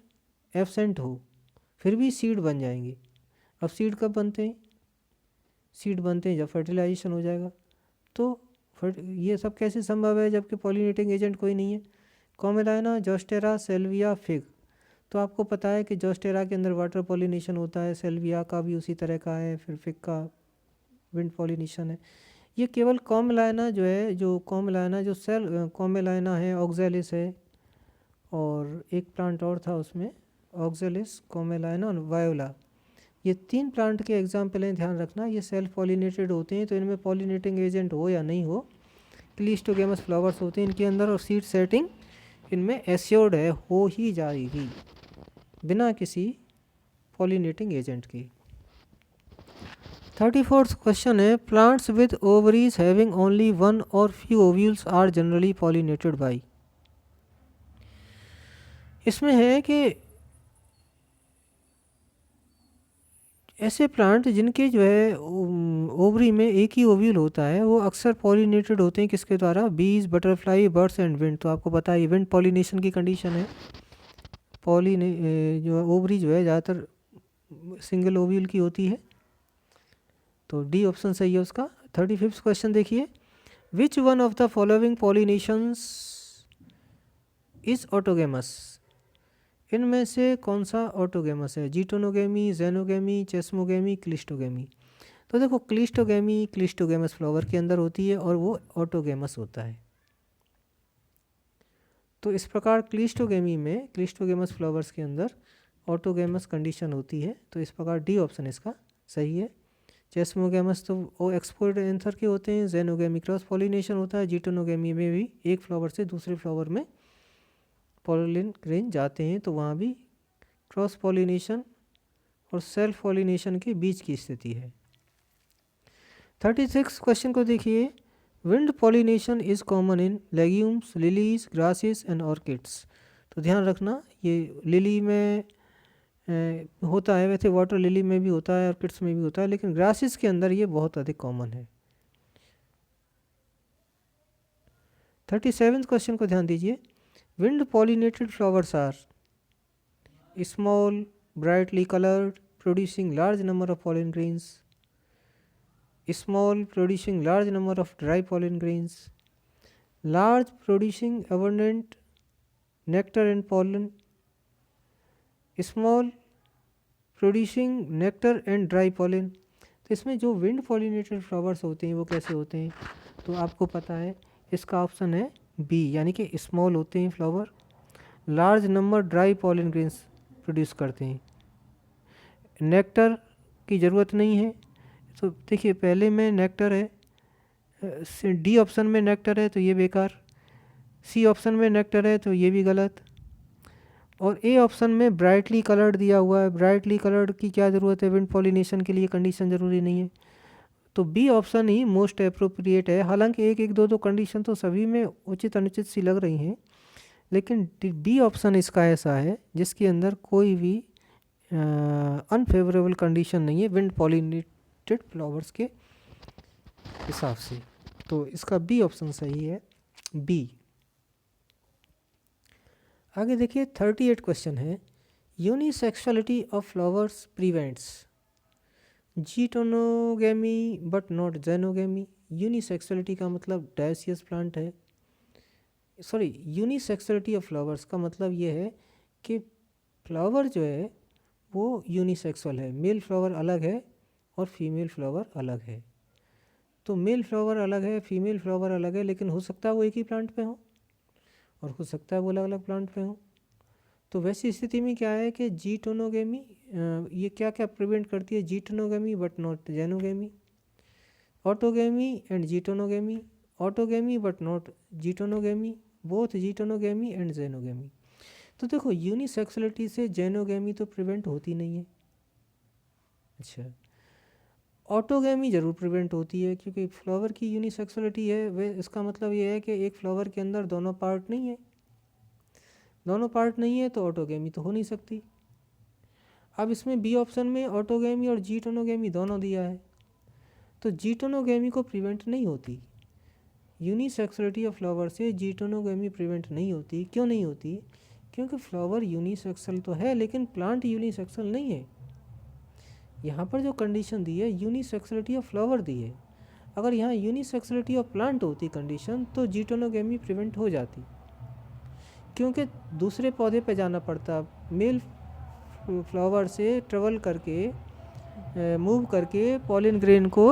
एब्सेंट हो फिर भी सीड बन जाएंगे। अब सीड कब बनते हैं? सीड बनते हैं जब फर्टिलाइजेशन हो जाएगा। तो ये सब कैसे संभव है जबकि पॉलिनेटिंग एजेंट कोई नहीं है? कॉमेलाइना, जोस्टेरा, सेल्विया, फिग। तो आपको पता है कि जोस्टेरा के अंदर वाटर पॉलिनेशन होता है, सेल्विया का भी उसी तरह का है, फिर फिग का विंड पॉलिनेशन है। ये केवल कॉमेलाइना जो है, जो सेल कॉमेलाइना है, ऑक्जेलिस है, और एक प्लांट और था उसमें, ऑक्जेलिस, कॉमेलाइना और वायोला। ये 3 प्लांट के एग्जाम्पल हैं, ध्यान रखना। ये सेल्फ पॉलिनेटेड होते हैं, तो इनमें पॉलिनेटिंग एजेंट हो या नहीं हो, क्लिस्टोगेमस फ्लावर्स होते हैं इनके अंदर, और सीड सेटिंग इनमें एश्योर्ड है, हो ही जाएगी बिना किसी पॉलिनेटिंग एजेंट के। 34th क्वेश्चन है, plants with ovaries having only one और few ovules are generally pollinated by. इसमें है कि ऐसे प्लांट जिनके जो है ओवरी में एक ही ओव्यूल होता है वो अक्सर पॉलिनेटेड होते हैं किसके द्वारा? बीज, बटरफ्लाई, बर्ड्स एंड विंड। तो आपको पता है विंड पॉलिनेशन की कंडीशन है। जो ओवरी जो है ज़्यादातर सिंगल ओव्यूल की होती है, तो डी ऑप्शन सही है उसका। 35th क्वेश्चन देखिए, which one of the following pollinations is autogamous. इनमें से कौन सा ऑटोगेमस है? Geitonogamy, xenogamy, chasmogamy, cleistogamy. तो देखो क्लिस्टोगेमी क्लिस्टोगेमस फ्लावर के अंदर होती है और वो ऑटोगेमस होता है। तो इस प्रकार क्लिस्टोगेमी में क्लिस्टोगेमस फ्लावर्स के अंदर ऑटोगेमस कंडीशन होती है, तो इस प्रकार डी ऑप्शन इसका सही है। चेस्मोगेमस तो वो एक्सपोर्ट एंथर के होते हैं। जेनोगेमी क्रॉस पॉलिनेशन होता है। जीटोनोगेमी में भी एक फ्लावर से दूसरे फ्लावर में पॉलिन ग्रेन जाते हैं, तो वहाँ भी क्रॉस पॉलिनेशन और सेल्फ पॉलिनेशन के बीच की स्थिति है। 36 क्वेश्चन को देखिए, wind pollination is common in legumes, lilies, grasses and orchids. तो ध्यान रखना ये लिली में होता है, वैसे वाटर लिली में भी होता है, ऑर्किड्स में भी होता है, लेकिन ग्रासेस के अंदर ये बहुत अधिक कॉमन है। 37 क्वेश्चन को ध्यान दीजिए, wind pollinated flowers are small, brightly colored, producing large number of pollen grains, small, producing large number of dry pollen grains, large, producing abundant nectar and pollen, small, producing nectar and dry pollen। तो इसमें जो wind pollinated flowers होते हैं वो कैसे होते हैं? तो आपको पता है इसका ऑप्शन है बी, यानी कि स्मॉल होते हैं flower, large number dry pollen grains produce करते हैं, नेक्टर की ज़रूरत नहीं है। तो देखिए पहले में नेक्टर है, डी ऑप्शन में नेक्टर है तो ये बेकार, सी ऑप्शन में नेक्टर है तो ये भी गलत, और ए ऑप्शन में ब्राइटली कलर्ड दिया हुआ है। ब्राइटली कलर्ड की क्या ज़रूरत है विंड पॉलिनेशन के लिए? कंडीशन ज़रूरी नहीं है, तो बी ऑप्शन ही मोस्ट अप्रोप्रिएट है। हालांकि एक एक दो दो कंडीशन तो सभी में उचित अनुचित सी लग रही हैं, लेकिन बी ऑप्शन इसका ऐसा है जिसके अंदर कोई भी अनफेवरेबल कंडीशन नहीं है विंड पॉलिनेटेड फ्लावर्स के हिसाब से, तो इसका बी ऑप्शन सही है, बी। आगे देखिए 38 क्वेश्चन है, unisexuality of flowers prevents geitonogamy but not xenogamy. Unisexuality का मतलब डायसियस प्लांट है, सॉरी यूनिसेक्सुअलिटी ऑफ फ्लावर्स का मतलब ये है कि फ्लावर जो है वो यूनिसेक्सुअल है, मेल फ्लावर अलग है और फीमेल फ्लावर अलग है। तो मेल फ्लावर अलग है, फीमेल फ्लावर अलग है, लेकिन हो सकता है वो एक ही प्लांट पे हो और हो सकता है वो अलग अलग प्लांट पे हो। तो वैसी स्थिति में क्या है कि जीटोनोगेमी ये क्या क्या प्रिवेंट करती है? Geitonogamy but not xenogamy, autogamy and geitonogamy, autogamy but not geitonogamy, both geitonogamy and xenogamy. तो देखो यूनिसेक्सुअलिटी से जेनोगेमी तो प्रिवेंट होती नहीं है, अच्छा ऑटोगेमी ज़रूर प्रिवेंट होती है, क्योंकि फ्लावर की यूनिसेक्सुअलिटी है वे, इसका मतलब ये है कि एक फ्लावर के अंदर दोनों पार्ट नहीं है, दोनों पार्ट नहीं है तो ऑटोगेमी तो हो नहीं सकती। अब इसमें बी ऑप्शन में ऑटोगेमी और जीटोनोगेमी दोनों दिया है, तो जीटोनोगेमी को प्रिवेंट नहीं होती, यूनिसेक्सुअलिटी ऑफ फ्लावर से जीटोनोगेमी प्रिवेंट नहीं होती। क्यों नहीं होती? क्योंकि फ्लावर यूनिसेक्सुअल तो है लेकिन प्लांट यूनिसेक्सुअल नहीं है। यहाँ पर जो कंडीशन दी है यूनिसेक्सुअलिटी ऑफ फ्लावर दी है, अगर यहाँ यूनिसेक्सुअलिटी ऑफ प्लांट होती कंडीशन तो जीटोनोगेमी प्रिवेंट हो जाती, क्योंकि दूसरे पौधे पे जाना पड़ता, मेल फ्लावर से ट्रेवल करके मूव करके पॉलिन ग्रेन को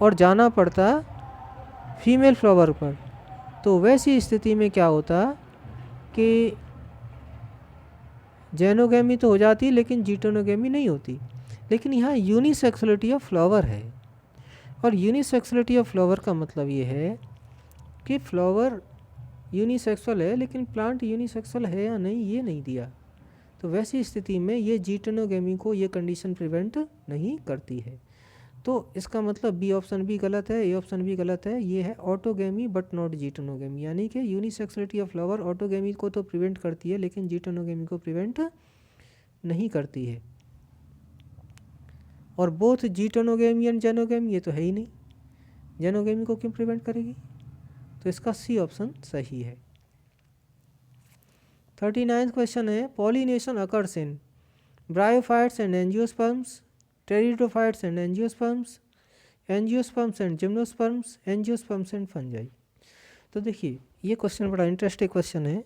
और जाना पड़ता फीमेल फ्लावर पर। तो वैसी स्थिति में क्या होता कि जेनोगेमी तो हो जाती लेकिन जीटोनोगेमी नहीं होती। लेकिन यहाँ यूनिसेक्सुअलिटी ऑफ फ्लावर है, और यूनिसेक्सुअलिटी ऑफ फ्लावर का मतलब ये है कि फ्लावर यूनिसेक्सुअल है लेकिन प्लांट यूनिसेक्सुअल है या नहीं ये नहीं दिया। तो वैसी स्थिति में ये जीटोनोगेमी को ये कंडीशन प्रिवेंट नहीं करती है। तो इसका मतलब बी ऑप्शन भी गलत है, ए ऑप्शन भी गलत है। ये है ऑटोगेमी बट नॉट जीटोनोगेमी, यानी कि यूनिसेक्सुअलिटी ऑफ फ्लावर ऑटोगेमी को तो प्रिवेंट करती है लेकिन जीटोनोगेमी को प्रिवेंट नहीं करती है। और बोथ जीटोनोगेमी एंड जेनोगेमी ये तो है ही नहीं, जेनोगेमी को क्यों प्रिवेंट करेगी? तो इसका सी ऑप्शन सही है। 39th क्वेश्चन है pollination occurs in bryophytes and angiosperms, pteridophytes and angiosperms, angiosperms and gymnosperms, angiosperms and fungi. तो देखिए ये क्वेश्चन बड़ा इंटरेस्टिंग क्वेश्चन है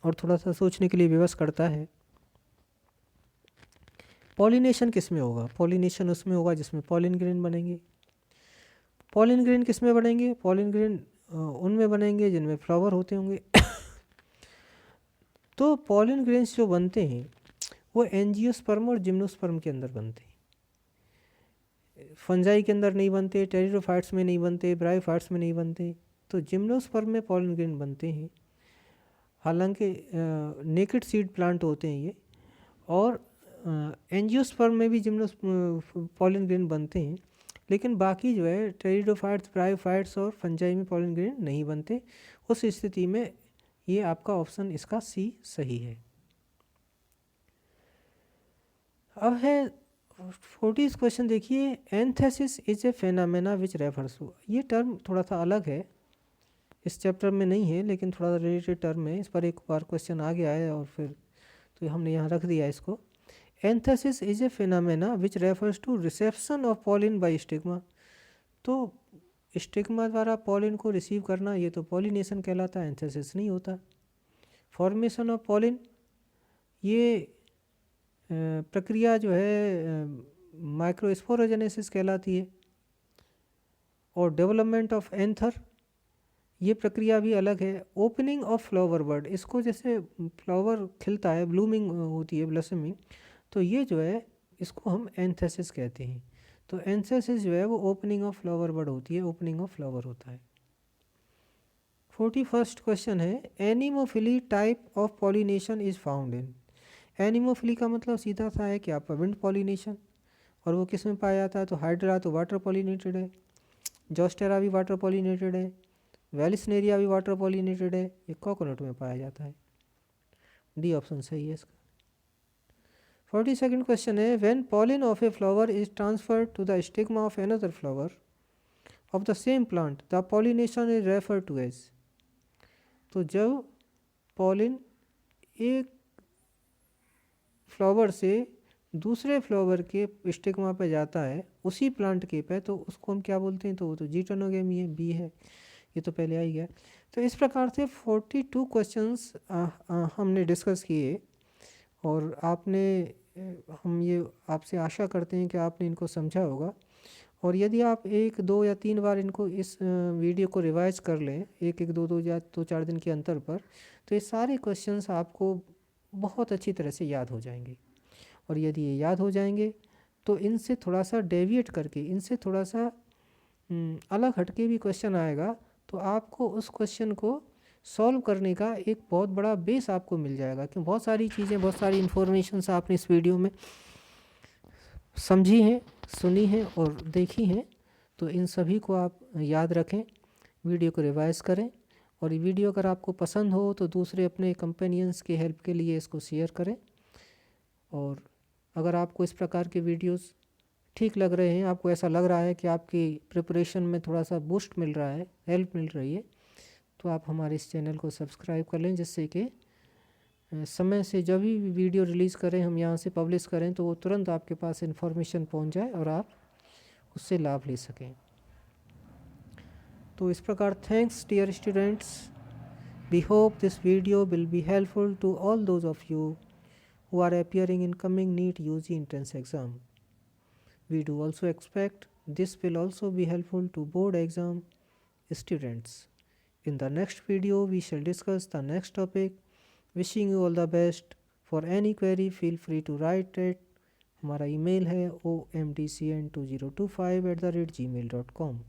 और थोड़ा सा सोचने के लिए विवश करता है। पॉलिनेशन किस में होगा? पॉलिनेशन उसमें होगा जिसमें पॉलिन ग्रेन बनेंगे। पॉलिन ग्रेन किस में बनेंगे? पॉलिन ग्रेन उनमें बनेंगे जिनमें फ्लावर होते होंगे। तो पॉलिन ग्रेन्स जो बनते हैं वो एंजियोस्पर्म और जिम्नोस्पर्म के अंदर बनते हैं, फंजाई के अंदर नहीं बनते, टेरिडोफाइट्स में नहीं बनते, ब्रायोफाइट्स में नहीं बनते। तो जिम्नोस्पर्म में पॉलिन ग्रेन बनते हैं, हालांकि नेकेड सीड प्लांट होते हैं ये। और एंजियोस्पर्म में भी पॉलिन ग्रेन बनते हैं, लेकिन बाकी जो है टेरिडोफाइट्स, ब्रायोफाइट्स और फंजाई में पॉलिन ग्रेन नहीं बनते। उस स्थिति में ये आपका ऑप्शन इसका सी सही है। अब है 40th क्वेश्चन, देखिए anthesis is a phenomena which refers to. ये टर्म थोड़ा सा अलग है, इस चैप्टर में नहीं है लेकिन थोड़ा रिलेटेड टर्म है। इस पर एक बार क्वेश्चन आ गया है और फिर तो हमने यहाँ रख दिया इसको। Anthesis is a phenomena which refers to reception of pollen by stigma. तो स्टिग्मा द्वारा पॉलिन को रिसीव करना ये तो पॉलिनेशन कहलाता है, एंथेसिस नहीं होता। फॉर्मेशन ऑफ पॉलिन ये प्रक्रिया जो है माइक्रोस्पोरोजेनेसिस कहलाती है। और डेवलपमेंट ऑफ एंथर ये प्रक्रिया भी अलग है। ओपनिंग ऑफ फ्लावर बर्ड, इसको जैसे फ्लावर खिलता है, ब्लूमिंग होती है, ब्लसमिंग, तो ये जो है इसको हम एंथेसिस कहते हैं। तो एंथेसिस जो है वो ओपनिंग ऑफ फ्लावर बर्ड होती है, ओपनिंग ऑफ फ्लावर होता है। 41st क्वेश्चन है anemophily type of pollination is found in. Anemophily का मतलब सीधा सा है कि आपका विंड पॉलिनेशन, और वो किस में पाया जाता है? तो हाइड्रा तो वाटर पॉलिनेटेड है, जोस्टेरा भी वाटर पॉलिनेटेड है, वेलिसनेरिया भी वाटर पॉलिनेटेड है, ये कोकोनट में पाया जाता है। डी ऑप्शन सही है इसका। 42nd क्वेश्चन है when pollen of a flower is transferred to the stigma of another flower of the same plant the pollination is refer to as. तो जब पॉलिन एक फ्लावर से दूसरे फ्लावर के स्टिग्मा पे जाता है उसी प्लांट के पे, तो उसको हम क्या बोलते हैं? तो वो तो जीटोनोगेमी है, बी है, ये तो पहले आ ही गया। तो इस प्रकार से 42 क्वेश्चंस हमने डिस्कस किए और हम ये आपसे आशा करते हैं कि आपने इनको समझा होगा। और यदि आप 1, 2 या 3 बार इनको इस वीडियो को रिवाइज कर लें, एक दो दो या 2-4 दिन के अंतर पर, तो ये सारे क्वेश्चंस आपको बहुत अच्छी तरह से याद हो जाएंगे। और यदि ये याद हो जाएंगे तो इनसे थोड़ा सा डेविएट करके, इनसे थोड़ा सा अलग हटके भी क्वेश्चन आएगा, तो आपको उस क्वेश्चन को सॉल्व करने का एक बहुत बड़ा बेस आपको मिल जाएगा। क्योंकि बहुत सारी चीज़ें, बहुत सारी इन्फॉर्मेशंस आपने इस वीडियो में समझी हैं, सुनी हैं और देखी हैं। तो इन सभी को आप याद रखें, वीडियो को रिवाइज करें, और ये वीडियो अगर आपको पसंद हो तो दूसरे अपने कंपेनियंस के हेल्प के लिए इसको शेयर करें। और अगर आपको इस प्रकार के वीडियोस ठीक लग रहे हैं, आपको ऐसा लग रहा है कि आपकी प्रिपरेशन में थोड़ा सा बूस्ट मिल रहा है, हेल्प मिल रही है, तो आप हमारे इस चैनल को सब्सक्राइब कर लें, जिससे कि समय से जब भी वीडियो रिलीज़ करें, हम यहाँ से पब्लिश करें, तो वो तुरंत आपके पास इन्फॉर्मेशन पहुँच जाए और आप उससे लाभ ले सकें। तो इस प्रकार thanks dear students, we hope this video will be helpful to all those of you who are appearing in coming NEET UG entrance exam. We do also expect this will also be helpful to board exam students. In the next video, we shall discuss the next topic. Wishing you all the best. For any query, feel free to write it. हमारा email है omdcn2025@gmail.com.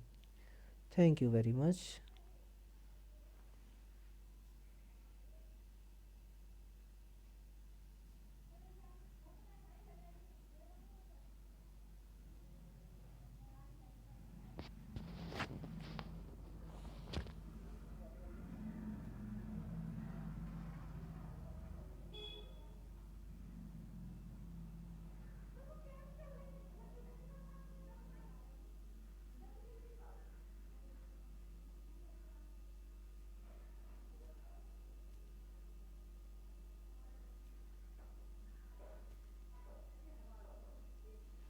Thank you very much.